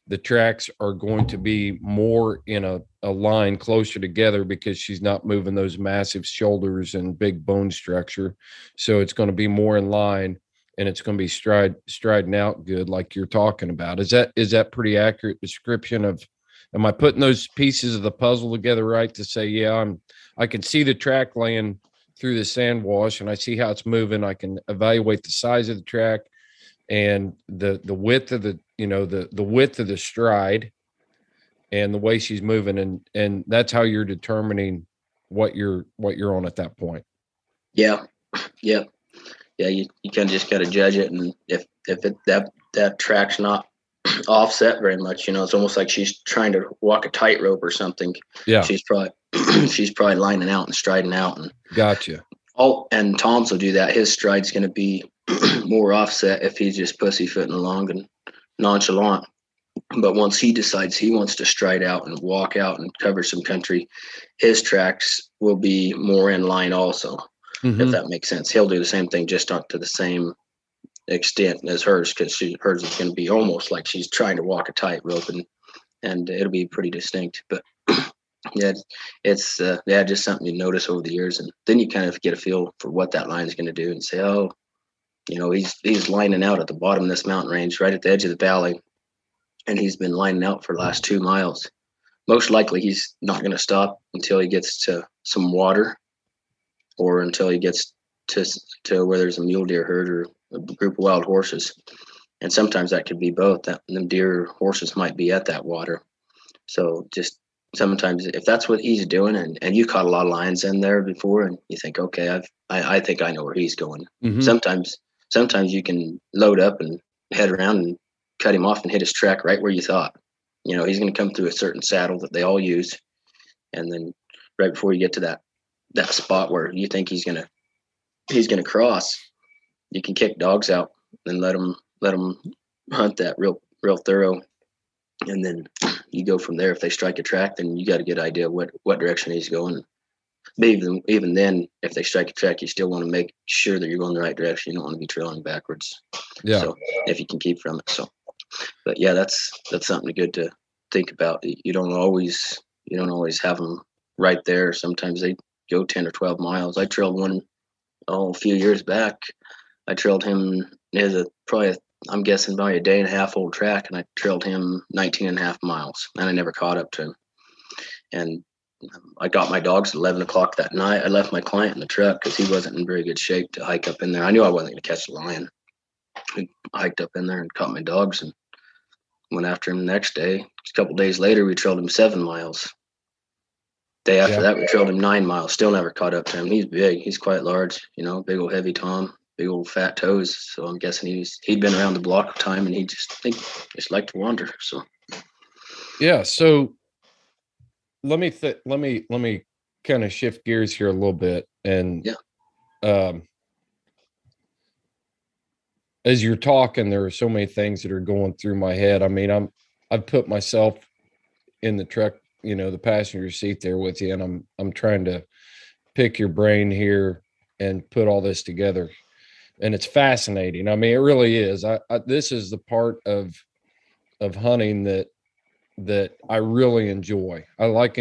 The tracks are going to be more in a line closer together because she's not moving those massive shoulders and big bone structure. So it's going to be more in line, and it's going to be striding out good, like you're talking about. Is that pretty accurate description of? Am I putting those pieces of the puzzle together right to say, yeah, I can see the track laying through the sand wash and I see how it's moving. I can evaluate the size of the track and the width of the width of the stride and the way she's moving, and that's how you're determining what you're on at that point. Yeah. You kind of just got to judge it, and if that track's not offset very much, it's almost like she's trying to walk a tightrope or something. Yeah, she's probably lining out and striding out. And gotcha. And Tom's will do that. His stride's going to be more offset if he's just pussyfooting along and nonchalant. But once he decides he wants to stride out and walk out and cover some country, his tracks will be more in line also, if that makes sense. He'll do the same thing, just not to the same extent as hers, because hers is going to be almost like she's trying to walk a tightrope, and it'll be pretty distinct. But yeah, it's just something you notice over the years, and then you kind of get a feel for what that line is going to do, and say, oh, he's lining out at the bottom of this mountain range, right at the edge of the valley, and he's been lining out for the last 2 miles. Most likely, he's not going to stop until he gets to some water, or until he gets to where there's a mule deer herd or a group of wild horses. And sometimes that could be both. That the deer horses might be at that water. So just sometimes, if that's what he's doing, and you caught a lot of lions in there before, and you think, okay, I think I know where he's going. Sometimes you can load up and head around and cut him off and hit his track right where you thought. He's going to come through a certain saddle that they all use, and then right before you get to that spot where you think he's gonna cross, you can kick dogs out and let them hunt that real thorough, and then you go from there. If they strike a track, then you got a good idea what direction he's going. But even then, if they strike a track, you still want to make sure that you're going the right direction. You don't want to be trailing backwards. Yeah. So if you can keep from it. So, but yeah, that's something good to think about. You don't always have them right there. Sometimes they go 10 or 12 miles. I trailed one a few years back. I trailed him. I'm guessing by a day and a half old track, and I trailed him 19 and a half miles, and I never caught up to him. And I got my dogs at 11 o'clock that night. I left my client in the truck because he wasn't in very good shape to hike up in there. I knew I wasn't going to catch a lion. I hiked up in there and caught my dogs and went after him the next day. A couple of days later, we trailed him 7 miles. Day after that, we trailed him 9 miles. Still never caught up to him. He's big. He's quite large. Big old heavy Tom, big old fat toes. So I'm guessing he'd been around the block of time, and he just liked to wander. So yeah. So let me kind of shift gears here a little bit, and as you're talking, there are so many things that are going through my head. I mean, I've put myself in the truck, the passenger seat there with you, and I'm trying to pick your brain here and put all this together, and it's fascinating. I mean, it really is. This is the part of hunting that I really enjoy. I like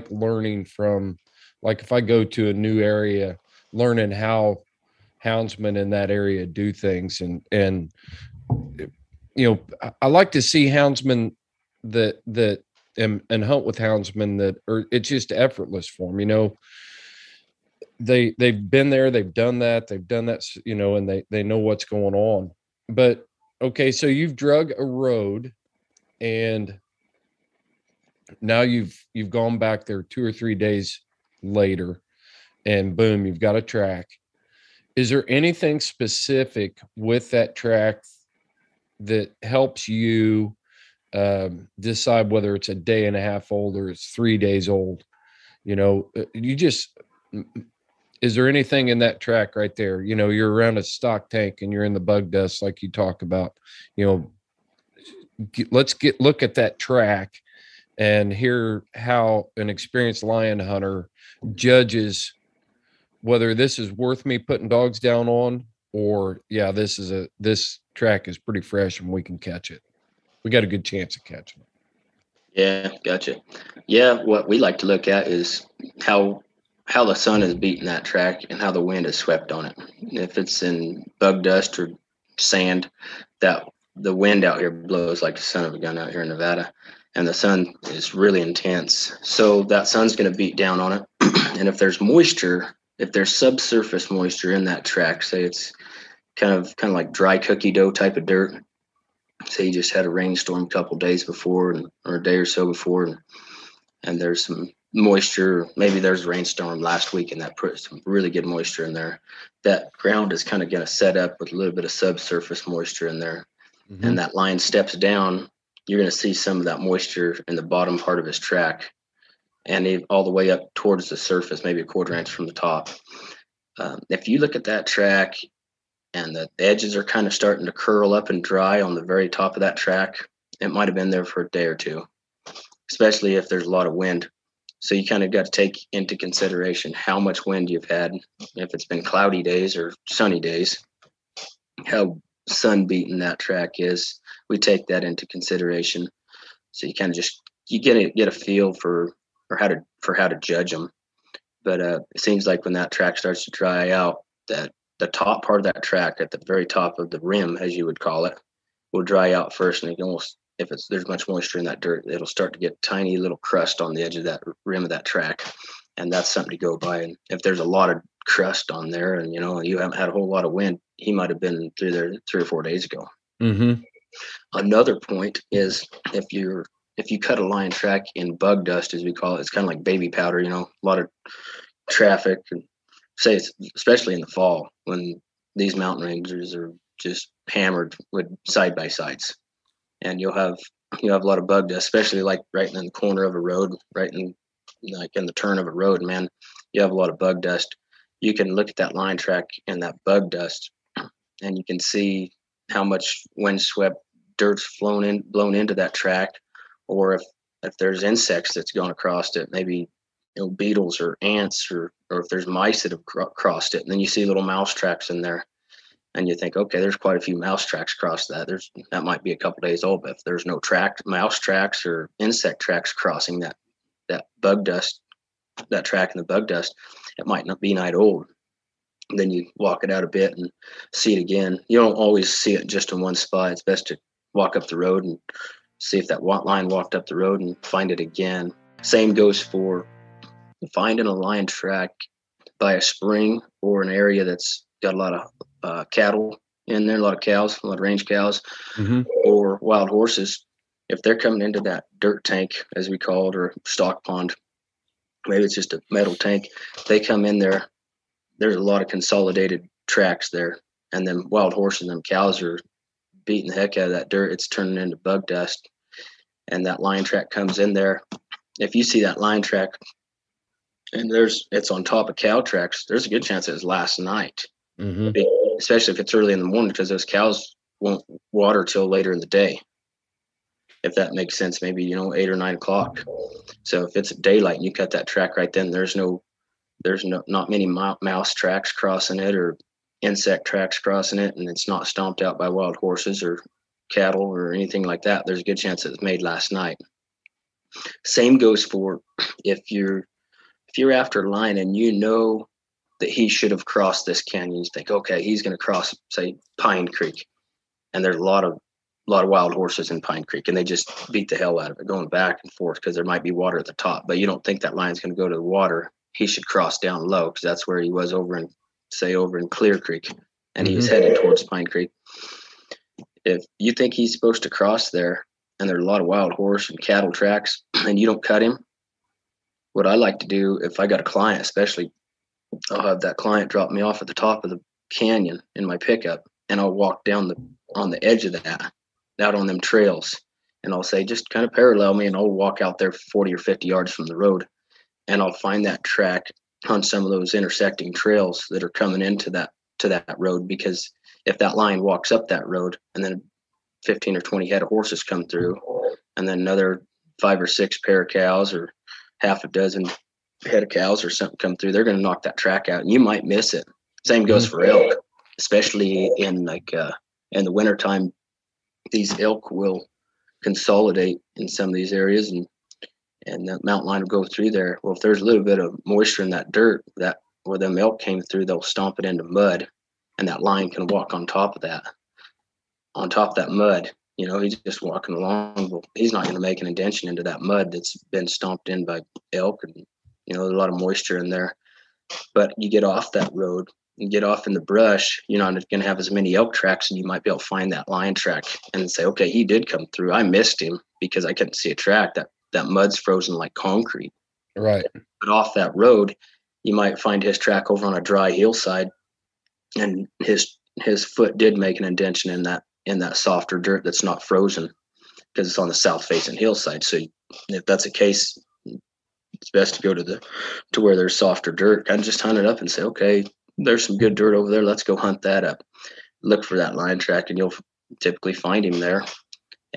learning from, like, if I go to a new area, learning how houndsmen in that area do things, and I like to see houndsmen that and hunt with houndsmen that are, it's just effortless for them. They've been there, they've done that, and they know what's going on. But okay, so you've drug a road, and now you've gone back there 2 or 3 days later, and boom, you've got a track. Is there anything specific with that track that helps you decide whether it's a day and a half old or it's 3 days old? Is there anything in that track right there? You're around a stock tank and you're in the bug dust, like you talk about. Let's look at that track and hear how an experienced lion hunter judges whether this is worth me putting dogs down on, or this track is pretty fresh and we can catch it. We got a good chance of catching it. Yeah, gotcha. Yeah, what we like to look at is how the sun is beating that track and how the wind has swept on it. If it's in bug dust or sand, that the wind out here blows like the son of a gun out here in Nevada, and the sun is really intense. So that sun's going to beat down on it. And if there's moisture, if there's subsurface moisture in that track, say it's kind of like dry cookie dough type of dirt, say you just had a rainstorm a couple days before, or a day or so before, and there's some moisture, maybe there's a rainstorm last week and that put some really good moisture in there, that ground is kind of going to set up with a little bit of subsurface moisture in there. And that lion steps down, you're going to see some of that moisture in the bottom part of his track, and all the way up towards the surface, maybe a quarter inch from the top. If you look at that track and the edges are kind of starting to curl up and dry on the very top of that track, it might have been there for a day or two, especially if there's a lot of wind. So you kind of got to take into consideration how much wind you've had, if it's been cloudy days or sunny days, how sun beaten that track is. We take that into consideration. So you kind of just you get a feel for how to judge them. But it seems like when that track starts to dry out, that the top part of that track at the very top of the rim, as you would call it, will dry out first, and it almost, if there's much moisture in that dirt, it'll start to get tiny little crust on the edge of that rim of that track, and that's something to go by. And if there's a lot of crust on there, and you haven't had a whole lot of wind, he might have been through there 3 or 4 days ago. Mm-hmm. Another point is if you cut a line track in bug dust, as we call it, it's kind of like baby powder. A lot of traffic, and especially in the fall when these mountain rangers are just hammered with side by sides, and you'll have a lot of bug dust, especially like right in the corner of a road, right in like in the turn of a road, man. You have a lot of bug dust. You can look at that line track and that bug dust, and you can see how much windswept dirt's blown into that track, or if there's insects that's gone across it, maybe beetles or ants, or if there's mice that have crossed it, and then you see little mouse tracks in there. And you think, okay, there's quite a few mouse tracks across that. That might be a couple days old, but if there's no mouse tracks or insect tracks crossing that bug dust, that track in the bug dust, it might not be night old. And then you walk it out a bit and see it again. You don't always see it just in one spot. It's best to walk up the road and see if that line walked up the road and find it again. Same goes for finding a line track by a spring or an area that's got a lot of cattle in there, a lot of cows, a lot of range cows, Mm-hmm. or wild horses. If they're coming into that dirt tank, as we call it, or stock pond, maybe it's just a metal tank, they come in there, there's a lot of consolidated tracks there, and then wild horses and them cows are beating the heck out of that dirt. It's turning into bug dust, and that line track comes in there. If you see that line track and it's on top of cow tracks, there's a good chance it was last night. Mm-hmm. Especially if it's early in the morning, because those cows won't water till later in the day, if that makes sense. Maybe 8 or 9 o'clock. So if it's daylight and you cut that track right then, there's not many mouse tracks crossing it or insect tracks crossing it, and it's not stomped out by wild horses or cattle or anything like that. There's a good chance it was made last night. Same goes for if you're after a line and that he should have crossed this canyon. You think, okay, he's going to cross, say, Pine Creek, and there's a lot of wild horses in Pine Creek, and they just beat the hell out of it, going back and forth because there might be water at the top. But you don't think that line's going to go to the water. He should cross down low, because that's where he was over in Clear Creek, and he was heading towards Pine Creek. If you think he's supposed to cross there, and there's a lot of wild horse and cattle tracks, and you don't cut him, what I like to do, if I got a client especially, I'll have that client drop me off at the top of the canyon in my pickup, and I'll walk down on the edge of that, out on them trails, and I'll say, just kind of parallel me, and I'll walk out there 40 or 50 yards from the road, and I'll find that track on some of those intersecting trails that are coming into that road. Because if that line walks up that road, and then 15 or 20 head of horses come through, and then another 5 or 6 pair of cows or half a dozen head of cows or something come through, they're going to knock that track out, and you might miss it. Same goes for elk, especially in in the wintertime. These elk will consolidate in some of these areas, and the mountain lion will go through there. Well, if there's a little bit of moisture in that dirt that where them elk came through, they'll stomp it into mud, and that lion can walk on top of that mud. He's just walking along. Well, he's not going to make an indention into that mud that's been stomped in by elk, and there's a lot of moisture in there. But you get off that road and get off in the brush, you're not going to have as many elk tracks, and you might be able to find that lion track and say, okay, he did come through. I missed him because I couldn't see a track. That mud's frozen like concrete. Right. But off that road, you might find his track over on a dry hillside, and his foot did make an indention in that softer dirt that's not frozen, because it's on the south facing hillside. So if that's the case, it's best to go to where there's softer dirt and just hunt it up and say, okay, there's some good dirt over there. Let's go hunt that up. Look for that line track, and you'll typically find him there.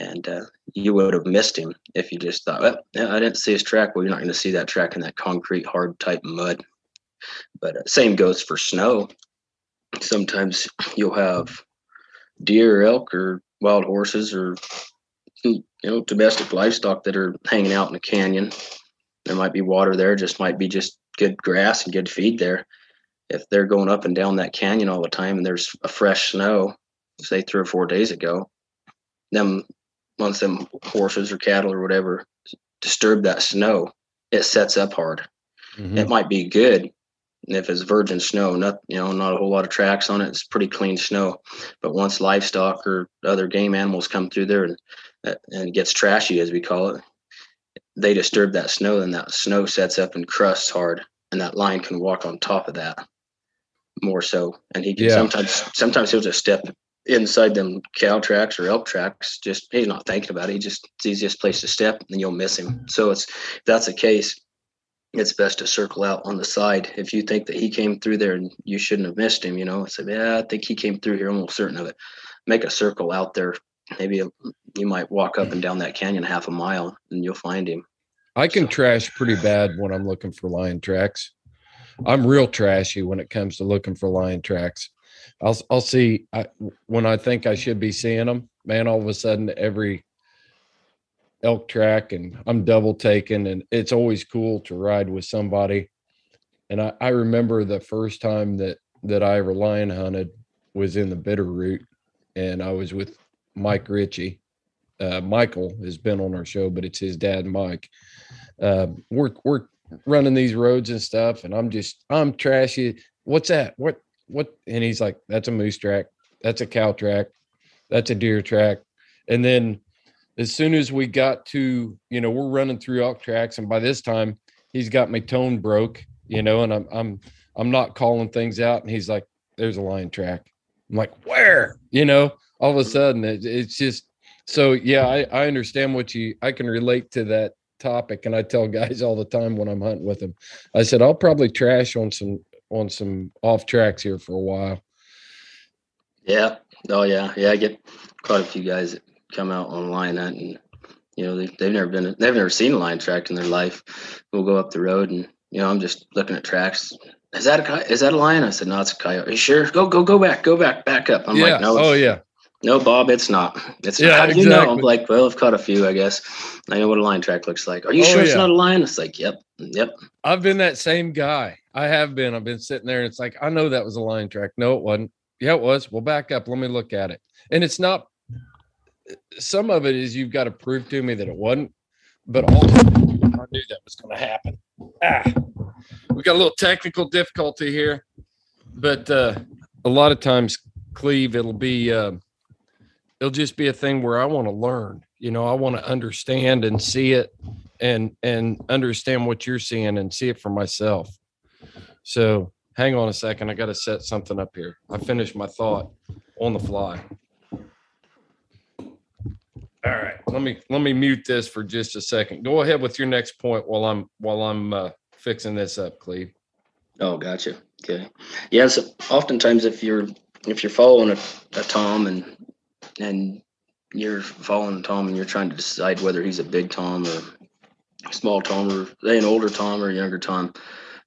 And you would have missed him if you just thought, well, yeah, I didn't see his track. Well, you're not going to see that track in that concrete, hard type mud. But same goes for snow. Sometimes you'll have deer, or elk, or wild horses, or domestic livestock that are hanging out in a canyon. There might be water there, might be just good grass and good feed there. If they're going up and down that canyon all the time and there's a fresh snow, say 3 or 4 days ago, once them horses or cattle or whatever disturb that snow, it sets up hard. Mm-hmm. It might be good if it's virgin snow, not a whole lot of tracks on it. It's pretty clean snow. But once livestock or other game animals come through there and it gets trashy, as we call it, they disturb that snow, and that snow sets up and crusts hard, and that lion can walk on top of that more so. And he can sometimes he'll just step inside them cow tracks or elk tracks. Just he's not thinking about it. It's the easiest place to step, and you'll miss him. So if that's the case, it's best to circle out on the side. If you think that he came through there and you shouldn't have missed him, say, yeah, I think he came through here. I'm almost certain of it. Make a circle out there. Maybe you might walk up and down that canyon half a mile and you'll find him. I can trash pretty bad when I'm looking for lion tracks. I'm real trashy when it comes to looking for lion tracks. I'll see when I think I should be seeing them, man, all of a sudden every elk track and I'm double taking, and it's always cool to ride with somebody. And I remember the first time that I ever lion hunted was in the Bitterroot, and I was with Mike Ritchie. Michael has been on our show, but it's his dad, Mike. We're running these roads and stuff, and I'm trashy. What's that? What? And he's like, that's a moose track. That's a cow track. That's a deer track. And then as soon as we got to, we're running through elk tracks, and by this time he's got my tone broke, and I'm not calling things out, and he's like, there's a lion track. I'm like, where? All of a sudden it's just, so yeah, I understand I can relate to that topic. And I tell guys all the time when I'm hunting with them, I said, I'll probably trash on some off tracks here for a while. Yeah. Oh yeah. Yeah. I get quite a few guys that come out on lion hunting. They've never seen a lion track in their life. We'll go up the road and, I'm just looking at tracks. Is that a lion? I said, no, it's a coyote. Are you sure? Go back up. I'm like, no. Oh yeah. No, Bob, it's not. It's yeah, not. How do you exactly. know? I'm like, well, I've caught a few, I guess. I know what a lion track looks like. Are you sure it's not a lion? It's like, yep. I've been that same guy. I have been. I've been sitting there, and it's like, I know that was a lion track. No, it wasn't. Yeah, it was. Well, back up. Let me look at it. And it's not. Some of it is you've got to prove to me that it wasn't. But also, I knew that was going to happen. We got a little technical difficulty here, but a lot of times, Cleave, it'll just be a thing where I want to learn. I want to understand and see it, and understand what you're seeing and see it for myself. So hang on a second. I got to set something up here. I finished my thought on the fly. All right, let me mute this for just a second. Go ahead with your next point while I'm fixing this up, Cleve. Oh, gotcha. Okay. Yeah. So oftentimes, if you're following a tom and you're following a tom and you're trying to decide whether he's a big tom or a small tom, or an older tom or a younger tom,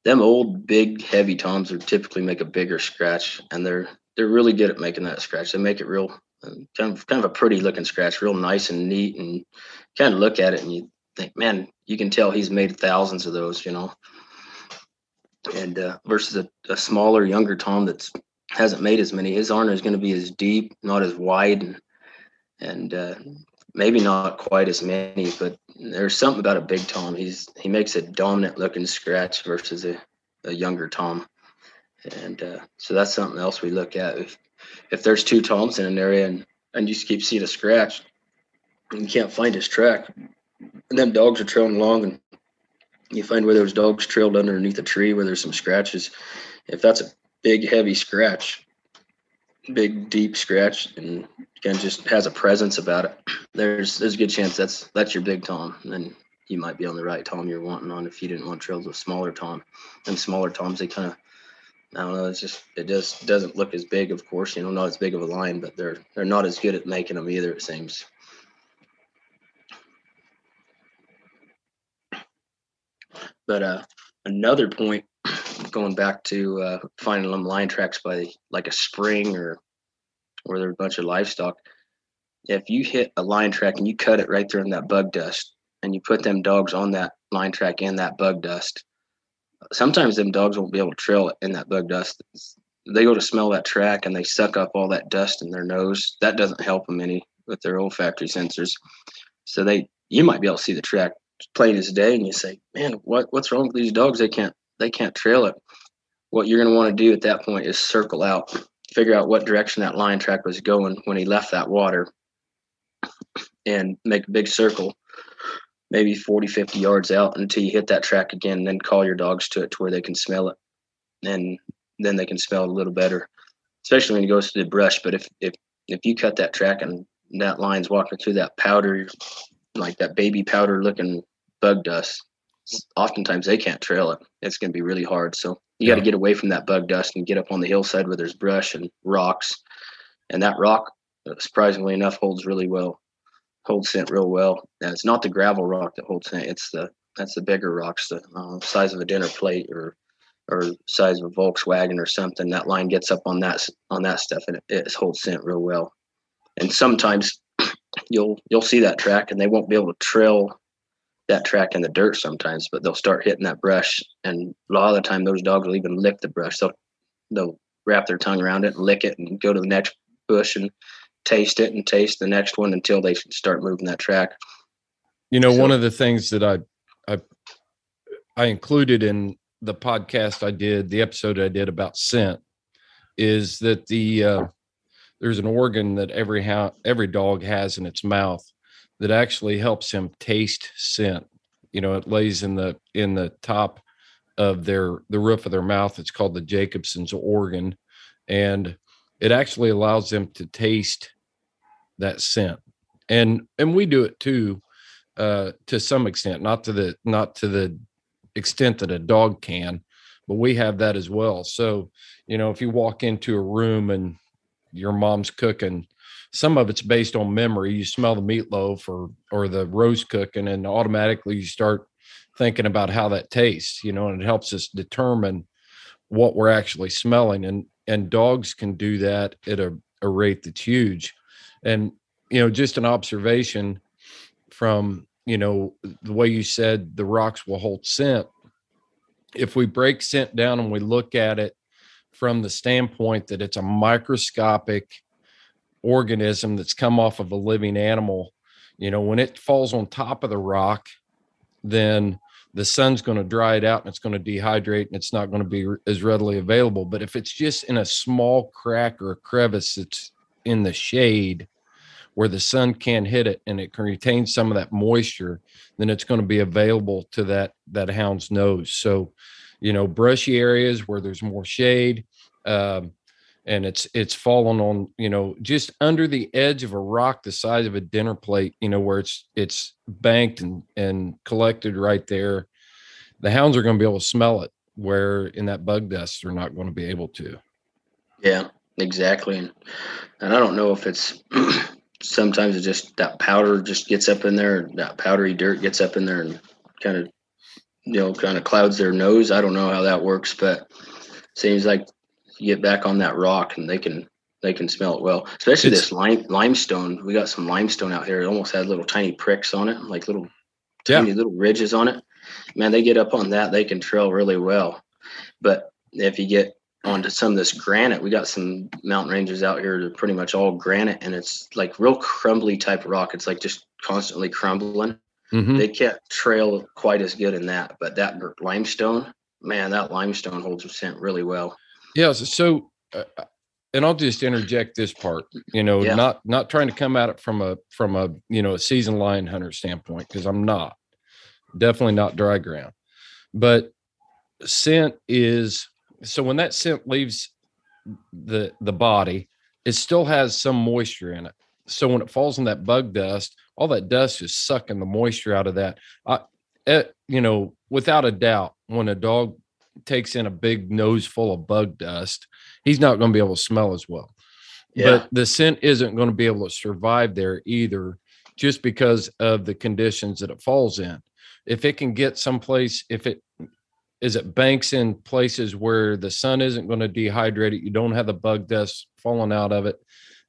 them old, big, heavy toms are typically make a bigger scratch, and they're really good at making that scratch. They make it real. Kind of a pretty looking scratch, real nice and neat, and kind of look at it and you think, man, you can tell he's made thousands of those, and versus a smaller, younger tom that hasn't made as many. His aren't going to be as deep, not as wide, and maybe not quite as many, but there's something about a big tom. He makes a dominant looking scratch versus a younger tom, and so that's something else we look at. If there's two toms in an area and you just keep seeing a scratch and you can't find his track, and them dogs are trailing along, and you find where those dogs trailed underneath a tree where there's some scratches. If that's a big, heavy scratch, big, deep scratch, and kind of just has a presence about it, there's a good chance that's your big tom. And then you might be on the right tom you're wanting on if you didn't want to trail with a smaller tom. And smaller toms, they kind of, I don't know, it just doesn't look as big, of course, not as big of a lion, but they're not as good at making them either, it seems. But another point, going back to finding them line tracks by like a spring or where there's a bunch of livestock. If you hit a line track and you cut it right there in that bug dust, and you put them dogs on that line track in that bug dust, sometimes them dogs won't be able to trail it in that bug dust. They go to smell that track and they suck up all that dust in their nose. That doesn't help them any with their olfactory sensors. So you might be able to see the track plain as day, and you say, man, what's wrong with these dogs? They can't trail it. What you're going to want to do at that point is circle out, figure out what direction that line track was going when he left that water, and make a big circle, maybe 40, 50 yards out until you hit that track again, and then call your dogs to it to where they can smell it. And then they can smell it a little better, especially when he goes through the brush. But if you cut that track and that line's walking through that powder, like that baby powder looking bug dust, oftentimes they can't trail it. It's going to be really hard. So you got to get away from that bug dust and get up on the hillside where there's brush and rocks. And that rock, surprisingly enough, holds scent real well. And it's not the gravel rock that holds scent. That's the bigger rocks, the size of a dinner plate or size of a Volkswagen or something. That line gets up on that stuff, and it holds scent real well. And sometimes you'll see that track, and they won't be able to trail that track in the dirt sometimes, but they'll start hitting that brush. And a lot of the time, those dogs will even lick the brush. They'll wrap their tongue around it and lick it and go to the next bush and taste it and taste the next one until they start moving that track. One of the things that I included in the podcast the episode I did about scent, is that there's an organ that every dog has in its mouth that actually helps him taste scent. It lays in the top of the roof of their mouth. It's called the Jacobson's organ, and it actually allows them to taste that scent. And we do it too, to some extent, not to the extent that a dog can, but we have that as well. So, if you walk into a room and your mom's cooking, some of it's based on memory. You smell the meatloaf or the roast cooking, and automatically you start thinking about how that tastes, and it helps us determine what we're actually smelling. And dogs can do that at a rate that's huge. And, just an observation from, the way you said the rocks will hold scent. If we break scent down and we look at it from the standpoint that it's a microscopic organism that's come off of a living animal, when it falls on top of the rock, then the sun's going to dry it out and it's going to dehydrate and it's not going to be as readily available. But if it's just in a small crack or a crevice that's in the shade where the sun can't hit it and it can retain some of that moisture, then it's going to be available to that hound's nose. So, brushy areas where there's more shade, and it's fallen on, just under the edge of a rock the size of a dinner plate, where it's banked and collected right there, the hounds are going to be able to smell it, where in that bug dust they're not going to be able to. Yeah, exactly. And I don't know if it's sometimes it's just that powder just gets up in there, that powdery dirt gets up in there and kind of clouds their nose. I don't know how that works, but it seems like you get back on that rock and they can smell it well, especially this limestone. We got some limestone out here. It almost had little tiny pricks on it, like little ridges on it. Man, they get up on that, they can trail really well. But if you get onto some of this granite, we got some mountain ranges out here that are pretty much all granite, and it's like real crumbly type of rock. It's like just constantly crumbling. Mm-hmm. They can't trail quite as good in that, but that limestone, man, that limestone holds scent really well. Yeah. So, and I'll just interject this part, not trying to come at it from a seasoned lion hunter standpoint, because I'm definitely not dry ground, but scent is, so when that scent leaves the body, it still has some moisture in it. So when it falls in that bug dust, all that dust is sucking the moisture out of that. Without a doubt, when a dog takes in a big nose full of bug dust, he's not going to be able to smell as well. Yeah. But the scent isn't going to be able to survive there either, just because of the conditions that it falls in. if it can get someplace, if it banks in places where the sun isn't going to dehydrate it, you don't have the bug dust falling out of it,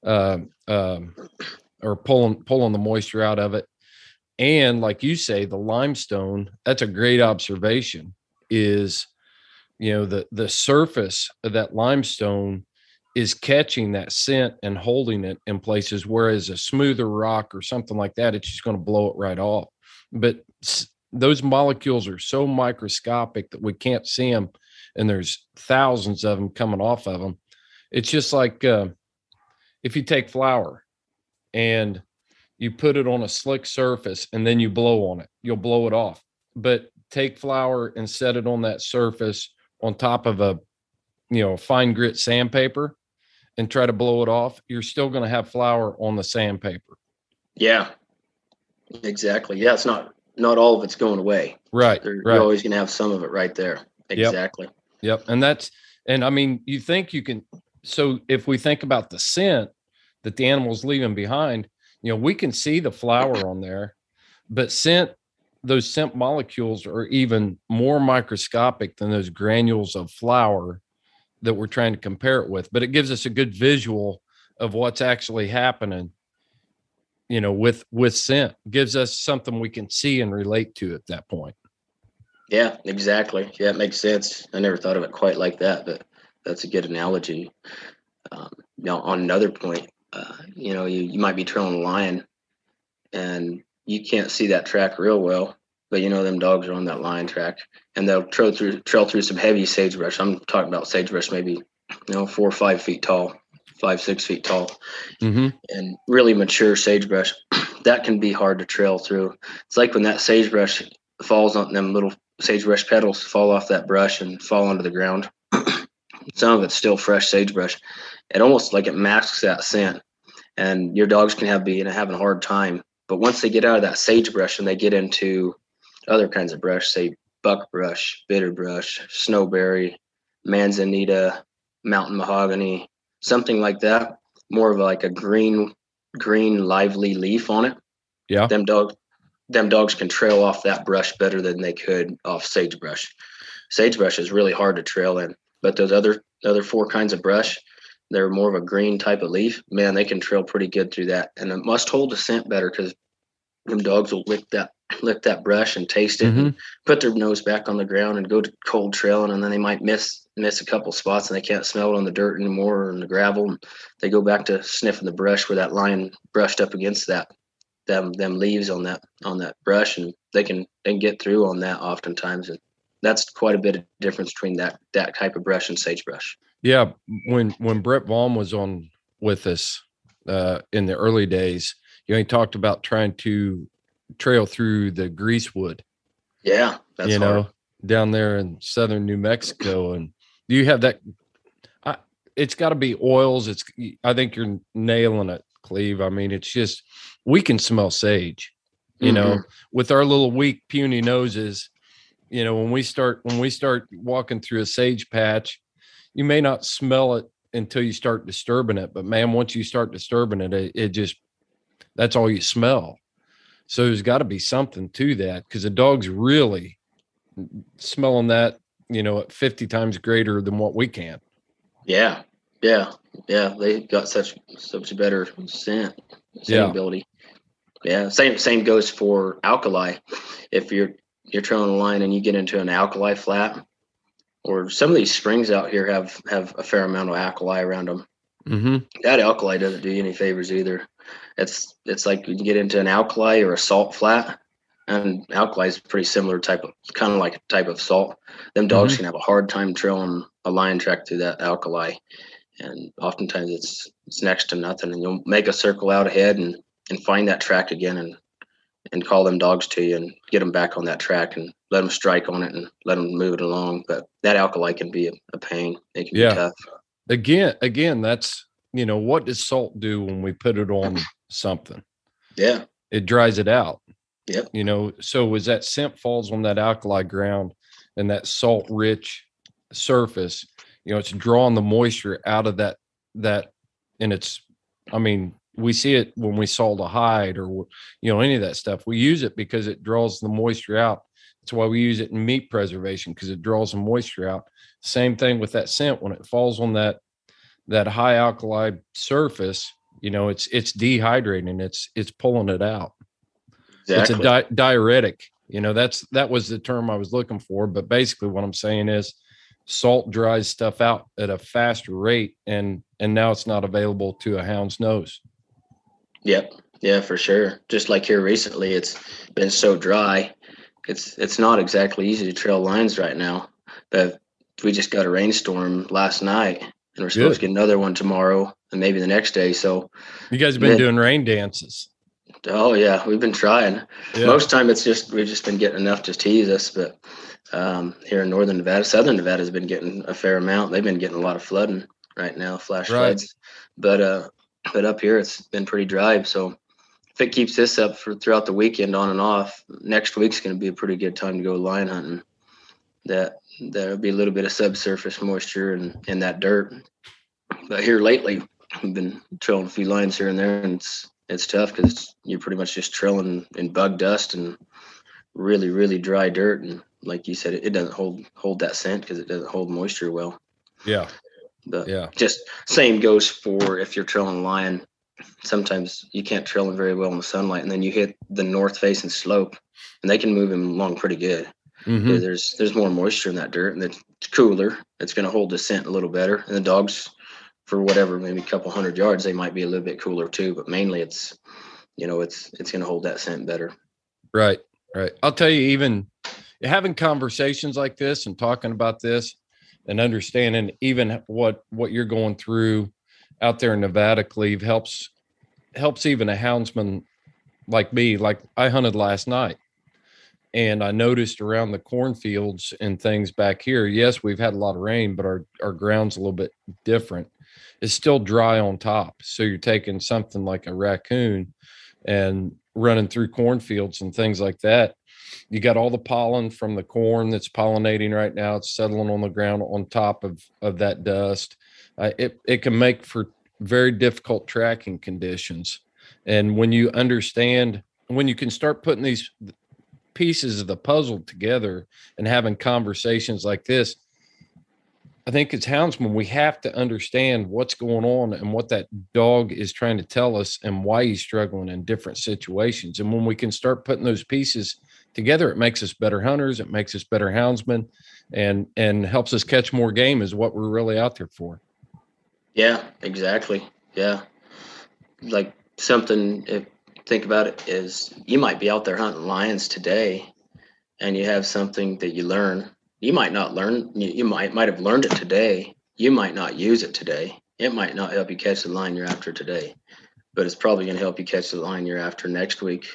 or pulling the moisture out of it. And like you say, the limestone, that's a great observation, is, the surface of that limestone is catching that scent and holding it in places, whereas a smoother rock or something like that, it's just going to blow it right off. But those molecules are so microscopic that we can't see them, and there's thousands of them coming off of them. It's just like if you take flour and you put it on a slick surface and then you blow on it, you'll blow it off. But take flour and set it on that surface on top of a fine grit sandpaper and try to blow it off, you're still going to have flour on the sandpaper. Yeah, exactly. Yeah, it's not all of it's going away. Right. You're always going to have some of it right there. Exactly. Yep. And I mean, you think you can, so if we think about the scent that the animal's leaving behind, we can see the flour on there, but those scent molecules are even more microscopic than those granules of flour that we're trying to compare it with. But it gives us a good visual of what's actually happening, with scent. It gives us something we can see and relate to at that point. Yeah, exactly. Yeah, it makes sense. I never thought of it quite like that, but that's a good analogy. Now, on another point, you might be trailing a lion and you can't see that track real well, but them dogs are on that lion track, and they'll trail through some heavy sagebrush. I'm talking about sagebrush maybe 4 or 5 feet tall, 5-6 feet tall, and really mature sagebrush. That can be hard to trail through. It's like when that sagebrush falls on them, little sagebrush petals fall off that brush and fall onto the ground. Some of it's still fresh sagebrush. It almost like it masks that scent, and your dogs can having a hard time. But once they get out of that sagebrush and they get into other kinds of brush, say buckbrush, bitterbrush, snowberry, manzanita, mountain mahogany, something like that, more of like a green lively leaf on it. Yeah. Them dogs can trail off that brush better than they could off sagebrush. Sagebrush is really hard to trail in, but those other 4 kinds of brush, they're more of a green type of leaf. Man, they can trail pretty good through that, and it must hold the scent better because them dogs will lick that brush and taste it, and put their nose back on the ground and go to cold trailing, and then they might miss a couple spots and they can't smell it on the dirt anymore or in the gravel, and they go back to sniffing the brush where that lion brushed up against them leaves on that brush, and they can get through on that oftentimes, and that's quite a bit of difference between that type of brush and sagebrush. Yeah, when Brett Vaughn was on with us in the early days, he talked about trying to trail through the greasewood. Yeah, that's hard. Down there in southern New Mexico. And do you have that? It's got to be oils. I think you're nailing it, Cleve. I mean, it's just, we can smell sage, with our little weak puny noses. When we start walking through a sage patch, you may not smell it until you start disturbing it. But man, once you start disturbing it, it just, that's all you smell. So there's got to be something to that, because the dog's really smelling that, at 50 times greater than what we can. Yeah. They got such a better scent ability. Yeah. Same goes for alkali. If you're trailing a line and you get into an alkali flat, or some of these springs out here have a fair amount of alkali around them. That alkali doesn't do you any favors either. It's like you get into an alkali or a salt flat, and alkali is pretty similar kind of like a type of salt. Them dogs can have a hard time trailing a lion track through that alkali, and oftentimes it's next to nothing. And you'll make a circle out ahead and find that track again, and call them dogs to you and get them back on that track and let them strike on it and let them move it along. But that alkali can be a pain. It can be tough. Again, that's, what does salt do when we put it on something? Yeah. It dries it out. Yep. So as that scent falls on that alkali ground and that salt rich surface, it's drawing the moisture out of that, and it's, we see it when we salt a hide or, any of that stuff. We use it because it draws the moisture out. That's why we use it in meat preservation, because it draws the moisture out. Same thing with that scent. When it falls on that high alkali surface, it's dehydrating. It's pulling it out. Exactly. It's a diuretic. That was the term I was looking for. But basically what I'm saying is salt dries stuff out at a faster rate, and now it's not available to a hound's nose. Yep. Yeah, for sure. Just like here recently, it's been so dry. It's not exactly easy to trail lines right now. But we just got a rainstorm last night, and we're supposed to get another one tomorrow and maybe the next day. So you guys have been doing rain dances. Oh yeah, we've been trying. Yeah. Most time we've just been getting enough to tease us, but here in northern Nevada, southern Nevada has been getting a fair amount. They've been getting a lot of flooding right now, flash floods. But up here it's been pretty dry. So if it keeps this up for throughout the weekend on and off, next week's going to be a pretty good time to go line hunting. There'll be a little bit of subsurface moisture in that dirt. But here lately, we've been trailing a few lines here and there, and it's tough because you're pretty much just trailing in bug dust and really, really dry dirt. And like you said, it doesn't hold that scent because it doesn't hold moisture well. Yeah. But just same goes for if you're trailing a lion. Sometimes you can't trail him very well in the sunlight, and then you hit the north facing slope, and they can move him along pretty good. Mm-hmm. There's more moisture in that dirt, and it's cooler. It's going to hold the scent a little better. And the dogs, for whatever, maybe a couple 100 yards, they might be a little bit cooler too. But mainly, it's going to hold that scent better. Right. I'll tell you, even having conversations like this and talking about this and understanding even what you're going through out there in Nevada, Cleve, helps even a houndsman like me. Like I hunted last night, and I noticed around the cornfields and things back here, yes, we've had a lot of rain, but our ground's a little bit different. It's still dry on top. So you're taking something like a raccoon and running through cornfields and things like that. You got all the pollen from the corn that's pollinating right now. It's settling on the ground on top of that dust. It can make for very difficult tracking conditions. And when you can start putting these pieces of the puzzle together and having conversations like this, I think as houndsmen, we have to understand what's going on and what that dog is trying to tell us and why he's struggling in different situations. And when we can start putting those pieces together, it makes us better hunters. It makes us better houndsmen, and helps us catch more game, is what we're really out there for. Yeah, exactly. Yeah. Like something, if think about it, is you might be out there hunting lions today and you have something that you learn. You might not learn, you might have learned it today. You might not use it today. It might not help you catch the lion you're after today, but it's probably going to help you catch the lion you're after next week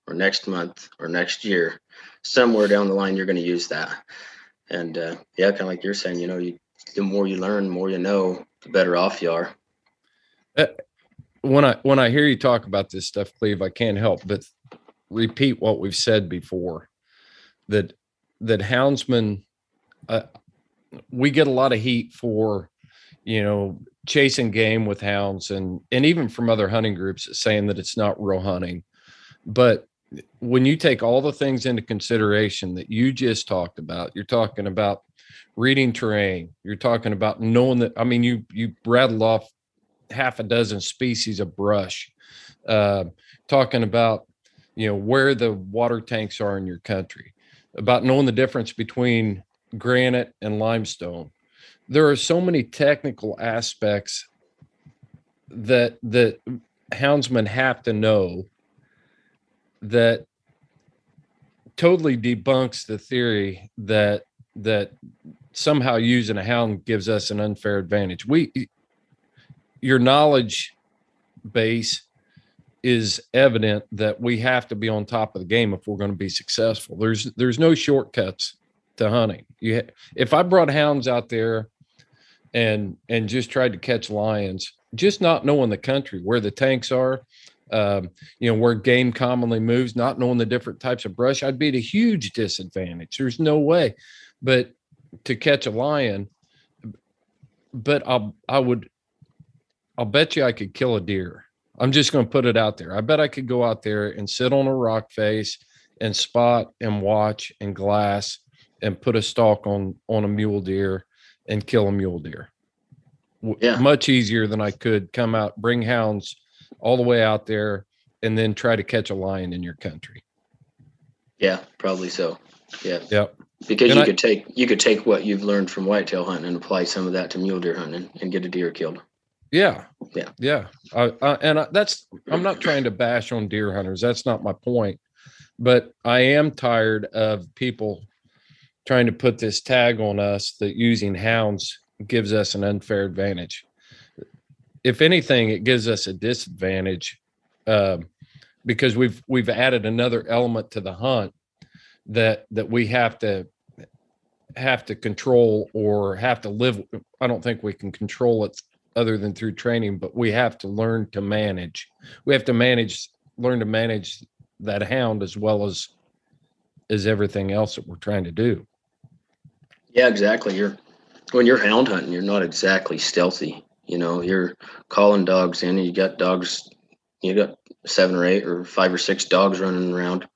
or next month or next year. Somewhere down the line, you're going to use that. And kind of like you're saying, the more you learn, the more you know, the better off you are. When I hear you talk about this stuff, Cleve, I can't help but repeat what we've said before, that houndsmen, we get a lot of heat for, chasing game with hounds and even from other hunting groups saying that it's not real hunting. But when you take all the things into consideration that you just talked about, you're talking about reading terrain, you're talking about knowing that, you rattled off half a dozen species of brush, talking about, where the water tanks are in your country, about knowing the difference between granite and limestone. There are so many technical aspects that houndsmen have to know that totally debunks the theory that somehow using a hound gives us an unfair advantage. Your knowledge base is evident that we have to be on top of the game if we're going to be successful. There's no shortcuts to hunting. If I brought hounds out there and just tried to catch lions, just not knowing the country, where the tanks are, where game commonly moves, not knowing the different types of brush, I'd be at a huge disadvantage. There's no way. But to catch a lion, but I'll bet you I could kill a deer. I'm just going to put it out there. I bet I could go out there and sit on a rock face and spot and watch and glass and put a stalk on a mule deer and kill a mule deer. Yeah. Much easier than I could come out, bring hounds all the way out there, and then try to catch a lion in your country. Yeah, probably so. Yeah. Yep. Because you could take what you've learned from whitetail hunting and apply some of that to mule deer hunting and get a deer killed. Yeah. Yeah. Yeah. I'm not trying to bash on deer hunters. That's not my point. But I am tired of people trying to put this tag on us that using hounds gives us an unfair advantage. If anything, it gives us a disadvantage because we've added another element to the hunt that we have to control or have to live. I don't think we can control it other than through training, but we have to learn to manage. We have to learn to manage that hound as well as everything else that we're trying to do. Yeah, exactly. When you're hound hunting, you're not exactly stealthy. You know, you're calling dogs in, and you got 7 or 8 or 5 or 6 dogs running around.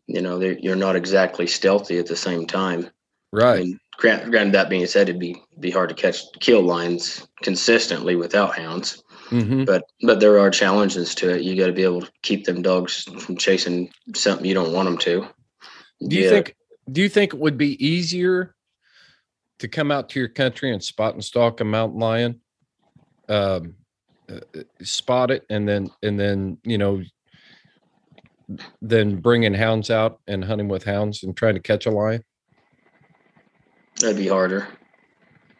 You know, you're not exactly stealthy at the same time. Right. I mean, granted, that being said, it'd be hard to kill lions consistently without hounds. Mm-hmm. But there are challenges to it. You got to be able to keep them dogs from chasing something you don't want them to. Do you think it would be easier to come out to your country and spot and stalk a mountain lion, spot it, and then then bringing hounds out and hunting with hounds and trying to catch a lion? That'd be harder.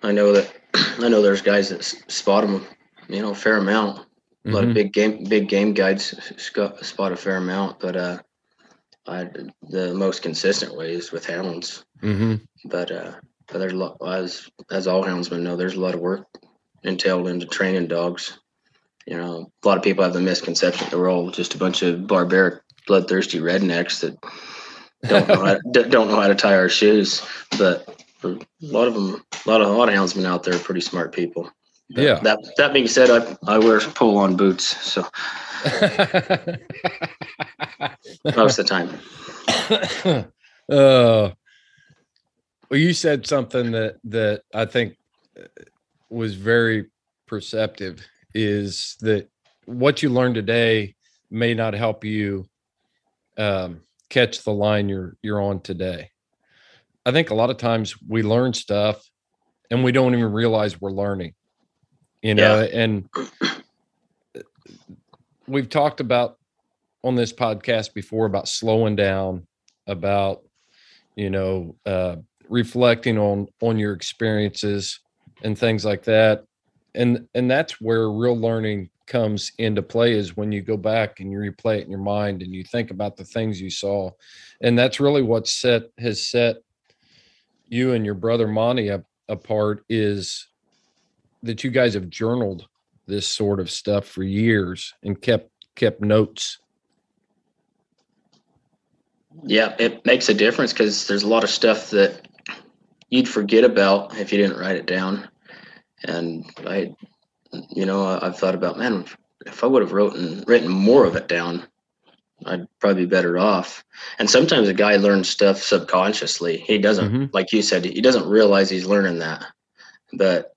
I know there's guys that spot them, a fair amount. A lot of big game guides spot a fair amount, but the most consistent way is with hounds. Mm-hmm. But there's a lot, as all houndsmen know, there's a lot of work entailed into training dogs. You know, a lot of people have the misconception that we're all just a bunch of barbaric, bloodthirsty rednecks that don't know how to tie our shoes. But a lot of houndsmen out there are pretty smart people. But yeah. That being said, I wear pull-on boots, so most of the time. Well, you said something that I think was very perceptive, is that what you learned today may not help you catch the line you're on today. I think a lot of times we learn stuff and we don't even realize we're learning, and we've talked about on this podcast before about slowing down, about, reflecting on your experiences and things like that. And that's where real learning comes into play, is when you go back and you replay it in your mind and you think about the things you saw. And that's really what has set you and your brother Monty apart, is that you guys have journaled this sort of stuff for years and kept notes. Yeah, it makes a difference because there's a lot of stuff that you'd forget about if you didn't write it down. And I've thought about, man, if I would have written more of it down, I'd probably be better off. And sometimes a guy learns stuff subconsciously. He doesn't, like you said, he doesn't realize he's learning that. But,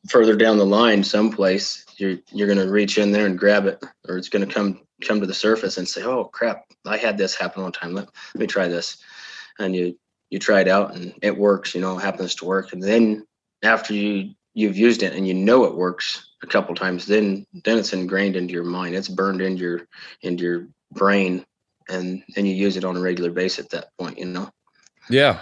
further down the line, someplace, you're going to reach in there and grab it, or it's going to come to the surface and say, oh, crap, I had this happen one time. Let me try this. And you try it out and it works, it happens to work. And then after you've used it and it works a couple times, then it's ingrained into your mind. It's burned into your brain, and you use it on a regular basis at that point, Yeah.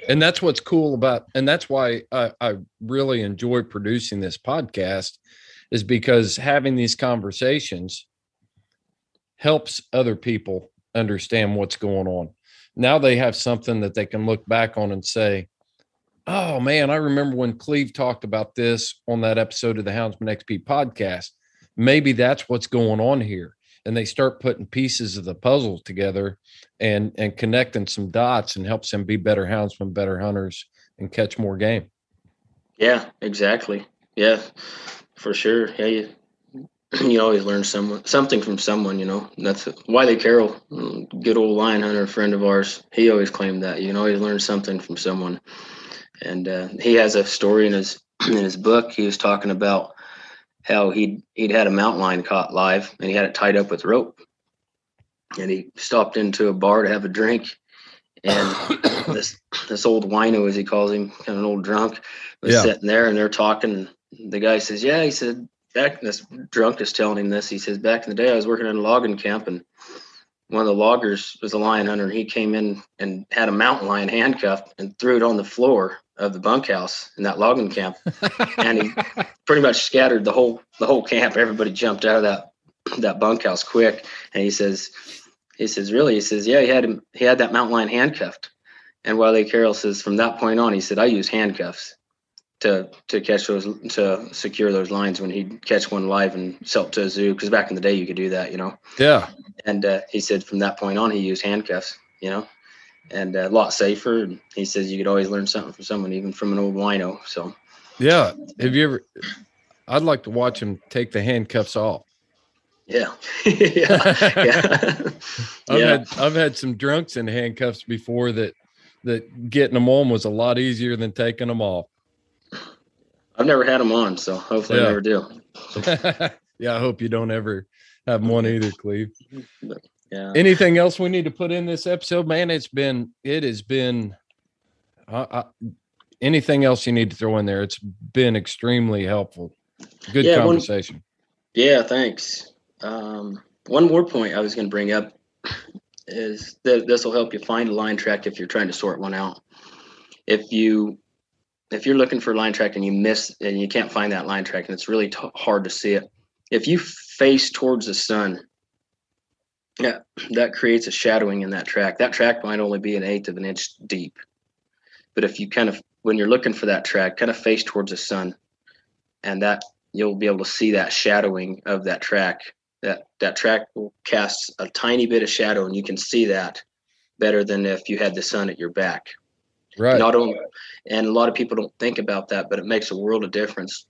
And that's what's cool and that's why I really enjoy producing this podcast, is because having these conversations helps other people understand what's going on. Now they have something that they can look back on and say, oh man, I remember when Cleave talked about this on that episode of the Houndsman XP podcast. Maybe that's what's going on here. And they start putting pieces of the puzzle together and connecting some dots, and helps them be better houndsmen, better hunters, and catch more game. Yeah, exactly. Yeah, for sure. Yeah, you always learn something from someone, And that's Wiley Carroll, good old lion hunter, friend of ours. He always claimed that you can always learn something from someone. And he has a story in his book. He was talking about how he'd had a mountain lion caught live, and he had it tied up with rope. And he stopped into a bar to have a drink, and this old wino, as he calls him, kind of an old drunk, was sitting there, and they're talking. The guy says, "Yeah," he said. This drunk is telling him this. He says, "Back in the day, I was working in a logging camp, and one of the loggers was a lion hunter, and he came in and had a mountain lion handcuffed and threw it on the floor of the bunkhouse in that logging camp, and he pretty much scattered the whole camp. Everybody jumped out of that bunkhouse quick." And he says, "Really?" He says, "Yeah, he had that mountain lion handcuffed." And Wiley Carroll says, "From that point on," he said, "I use handcuffs to catch those, to secure those lions when he'd catch one live and sell it to a zoo, because back in the day you could do that, Yeah. And he said from that point on he used handcuffs, and a lot safer. And he says you could always learn something from someone, even from an old wino. So yeah, have you ever? I'd like to watch him take the handcuffs off. Yeah. Yeah. I've had some drunks in handcuffs before that getting them on was a lot easier than taking them off. I've never had them on, so hopefully I never do. Yeah, I hope you don't ever have one either, Cleve. But, yeah. Anything else we need to put in this episode, man? It has been anything else you need to throw in there? It's been extremely helpful. Good conversation. Thanks. One more point I was going to bring up is that this will help you find a line track if you're trying to sort one out. If you're looking for a line track and you miss and you can't find that line track and it's really hard to see it, if you face towards the sun, that creates a shadowing in that track. That track might only be 1/8 of an inch deep. But if you when you're looking for that track, kind of face towards the sun, and that you'll be able to see that shadowing of that track. That track will cast a tiny bit of shadow, and you can see that better than if you had the sun at your back. Right. And a lot of people don't think about that, but it makes a world of difference.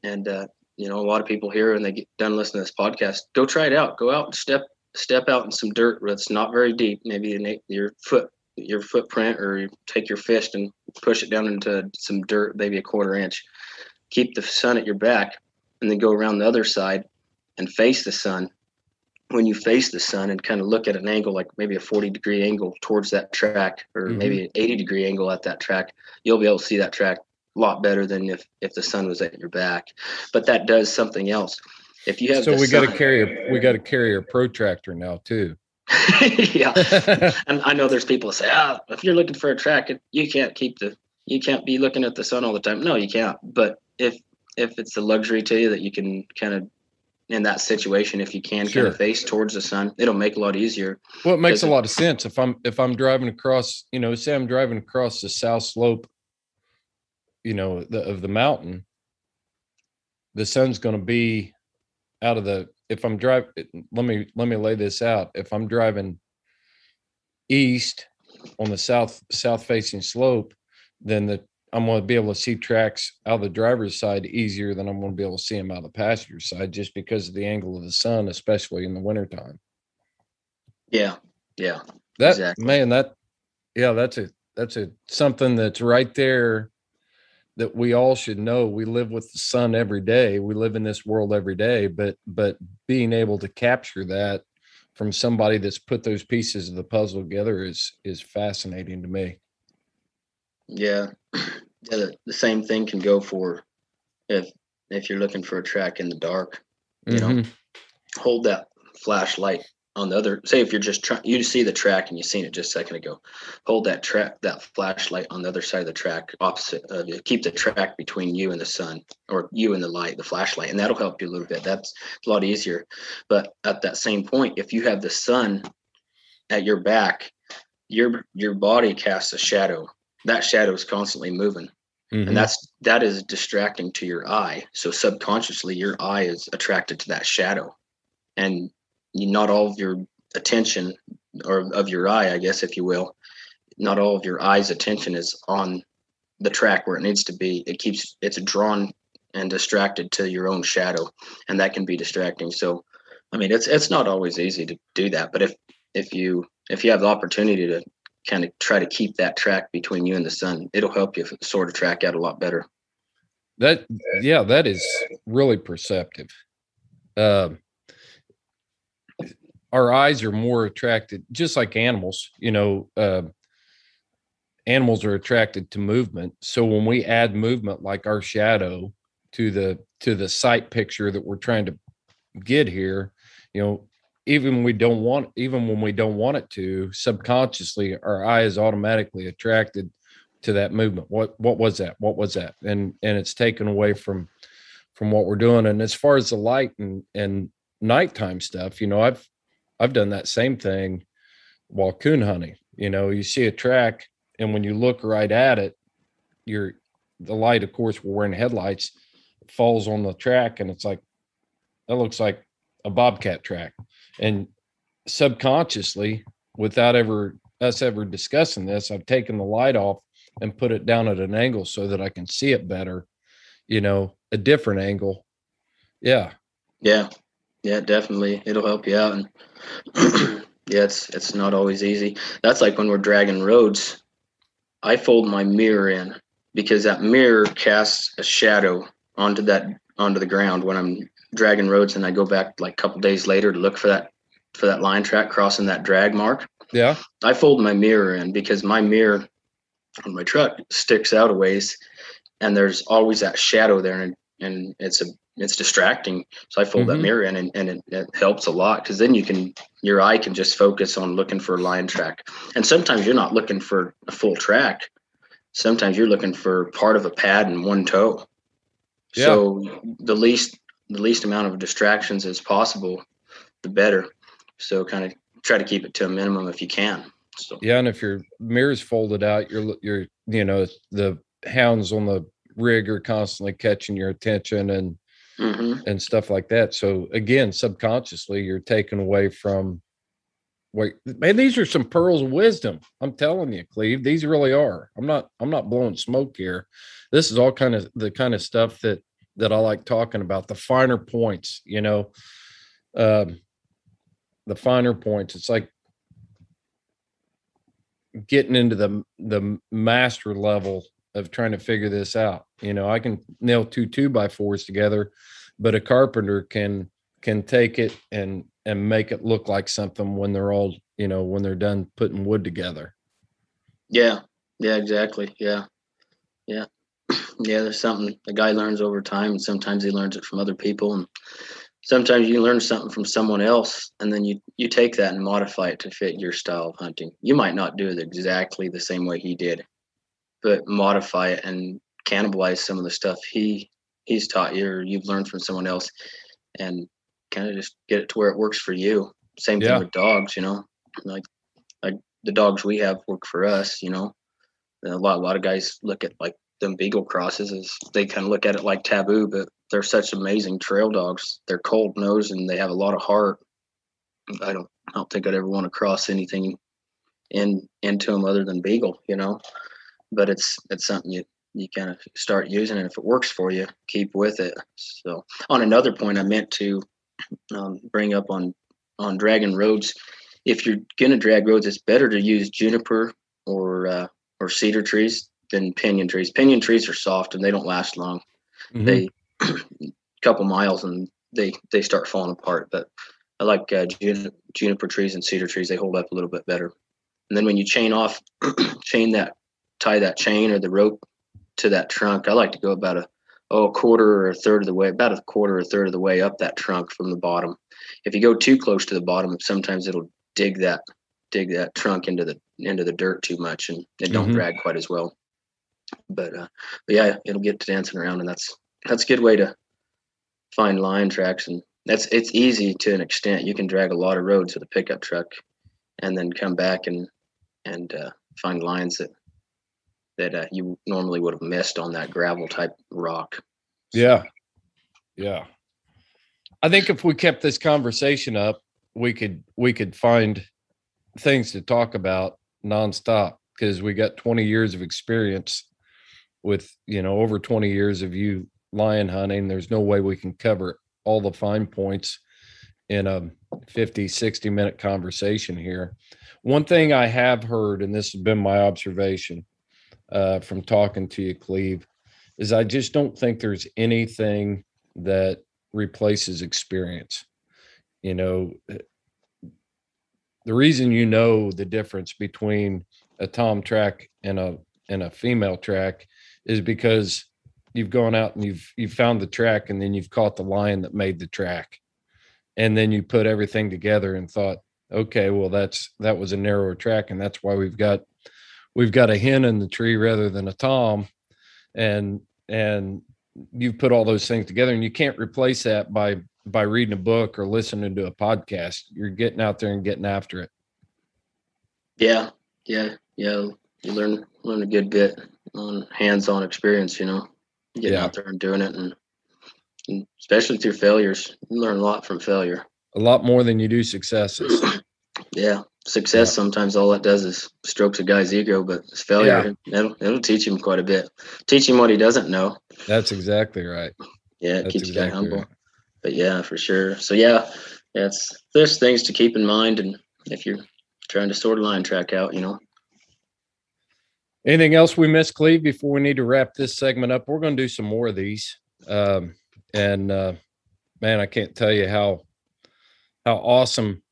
And a lot of people here, when they get done listening to this podcast, go try it out. Go out and step out in some dirt that's not very deep, maybe your footprint, or you take your fist and push it down into some dirt, maybe 1/4 inch. Keep the sun at your back, and then go around the other side and face the sun. When you face the sun and kind of look at an angle, like maybe a 40-degree angle towards that track, or maybe an 80-degree angle at that track, you'll be able to see that track a lot better than if the sun was at your back. But that does something else. If you have we got to carry a protractor now too. Yeah. And I know there's people that say, if you're looking for a track, you can't be looking at the sun all the time. No, you can't. But if it's a luxury to you that you can kind of, in that situation, if you can kind of face towards the sun, it'll make it a lot easier. Well, it makes a lot of sense. If I'm driving across, say I'm driving across the south slope, of the mountain, the sun's going to be out of if I'm driving, let me lay this out. If I'm driving east on the south facing slope, then I'm going to be able to see tracks out of the driver's side easier than I'm going to be able to see them out of the passenger side, just because of the angle of the sun, especially in the wintertime. Yeah. Exactly. Man, that's something that's right there that we all should know. We live with the sun every day. We live in this world every day, but being able to capture that from somebody that's put those pieces of the puzzle together is fascinating to me. Yeah. The same thing can go for if you're looking for a track in the dark, hold that flashlight on the other, say if you're just trying, you see the track and you seen it just a second ago, hold that flashlight on the other side of the track, opposite of you. Keep the track between you and the sun, or you and the light, the flashlight, and that'll help you a little bit. That's a lot easier. But at that same point, if you have the sun at your back, your body casts a shadow. That shadow is constantly moving. And that is distracting to your eye. So subconsciously, your eye is attracted to that shadow, and not all of your attention, or of your eye, I guess, if you will, not all of your eye's attention is on the track where it needs to be. It's drawn and distracted to your own shadow, and that can be distracting. So, I mean, it's not always easy to do that, but if you have the opportunity to kind of try to keep that track between you and the sun, it'll help you sort of track out a lot better. That is really perceptive. Our eyes are more attracted, just like animals, animals are attracted to movement. So when we add movement, like our shadow to the sight picture that we're trying to get here, even when we don't want it to, subconsciously our eye is automatically attracted to that movement. What was that? And it's taken away from what we're doing. And as far as the light and nighttime stuff, I've done that same thing while coon hunting. You see a track, and when you look right at it, the light, of course, we're wearing headlights, falls on the track, and it's like, that looks like a bobcat track. And subconsciously, without us ever discussing this, I've taken the light off and put it down at an angle so that I can see it better, a different angle. Yeah, definitely, it'll help you out. And yeah, it's not always easy. That's like when we're dragging roads, I fold my mirror in, because that mirror casts a shadow onto the ground when I'm dragging roads, and I go back like a couple days later to look for that line track crossing that drag mark. Yeah, I fold my mirror in, because my mirror on my truck sticks out a ways, and there's always that shadow there, and it's distracting. So I fold that mirror in, and it helps a lot, because then your eye can just focus on looking for a line track. And sometimes you're not looking for a full track. Sometimes you're looking for part of a pad and one toe. Yeah. So the least amount of distractions as possible, the better. So kind of try to keep it to a minimum if you can. So yeah, and if your mirror's folded out, you're the hounds on the rig are constantly catching your attention and stuff like that. So again, subconsciously, you're taken away from. Wait, man, these are some pearls of wisdom. I'm telling you, Cleve, these really are. I'm not blowing smoke here. This is all the kind of stuff that I like talking about. The finer points, the finer points. It's like getting into the master level of trying to figure this out. I can nail 2 2x4s together, but a carpenter can take it and make it look like something when they're all, when they're done putting wood together. Yeah, exactly. Yeah. There's something a guy learns over time, and sometimes he learns it from other people, and sometimes you learn something from someone else, and then you take that and modify it to fit your style of hunting. You might not do it exactly the same way he did, but modify it and cannibalize some of the stuff he's taught you, or you've learned from someone else, and kind of just get it to where it works for you. Same thing with dogs, like the dogs we have work for us, a lot of guys look at like them beagle crosses as they kind of look at it like taboo, but they're such amazing trail dogs. They're cold nosed and they have a lot of heart. I don't think I'd ever want to cross anything into them other than beagle, but it's something you kind of start using, and if it works for you, keep with it. So on another point I meant to bring up on dragging roads, if you're going to drag roads, it's better to use juniper or cedar trees than pinyon trees. Pinyon trees are soft and they don't last long. They couple miles and they start falling apart. But I like juniper trees and cedar trees. They hold up a little bit better. And then when you tie that chain or the rope to that trunk, I like to go about a quarter or a third of the way, about a quarter or a third of the way up that trunk from the bottom. If you go too close to the bottom, sometimes it'll dig that trunk into the dirt too much, and it don't drag quite as well. But yeah, it'll get to dancing around, and that's a good way to find line tracks. And it's easy to an extent. You can drag a lot of roads with a pickup truck, and then come back and find lines that you normally would have missed on that gravel type rock. So. Yeah. I think if we kept this conversation up, we could find things to talk about nonstop, because we got 20 years of experience with, over 20 years of you lion hunting. There's no way we can cover all the fine points in a 50, 60-minute conversation here. One thing I have heard, and this has been my observation from talking to you, Cleve, is I just don't think there's anything that replaces experience. You know, the reason you know the difference between a tom track and a female track is because you've gone out and you've found the track, and then you've caught the lion that made the track. And then you put everything together and thought, okay, well, that was a narrower track, and that's why we've got a hen in the tree rather than a tom. And you've put all those things together, and you can't replace that by reading a book or listening to a podcast. You're getting out there and getting after it. Yeah. You learn a good bit on hands-on experience, getting out there and doing it, and especially through failures. You learn a lot from failure. A lot more than you do successes. Yeah. Success, sometimes all it does is strokes a guy's ego, but it's failure. Yeah. It'll teach him quite a bit. Teach him what he doesn't know. That's exactly right. Yeah, it keeps you humble. Right. But yeah, for sure. So there's things to keep in mind, and if you're trying to sort a lion track out, Anything else we missed, Cleve, before we need to wrap this segment up? We're going to do some more of these. Man, I can't tell you how awesome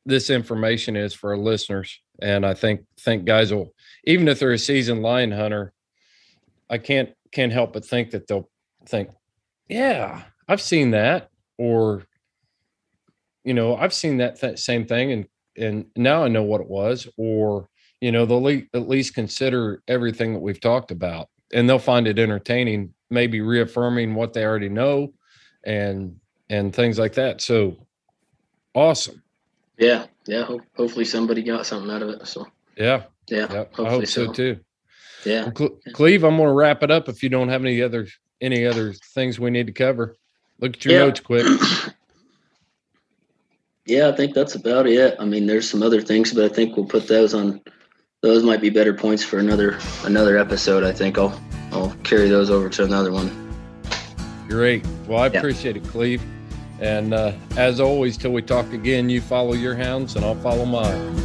this information is for our listeners. And I think guys will, even if they're a seasoned lion hunter, I can't help but think that they'll think, yeah, I've seen that, or, I've seen that same thing. And now I know what it was, or, they'll at least consider everything that we've talked about, and they'll find it entertaining, maybe reaffirming what they already know and things like that. So awesome. Yeah. Hopefully somebody got something out of it. So yeah. I hope so too. Yeah. Well, Cleve, I'm going to wrap it up if you don't have any other things we need to cover. Look at your notes quick. Yeah, I think that's about it. I mean, there's some other things, but I think we'll put those on. Those might be better points for another episode. I think I'll carry those over to another one. Great. Well, I appreciate it, Cleve. And as always, till we talk again, you follow your hounds and I'll follow mine.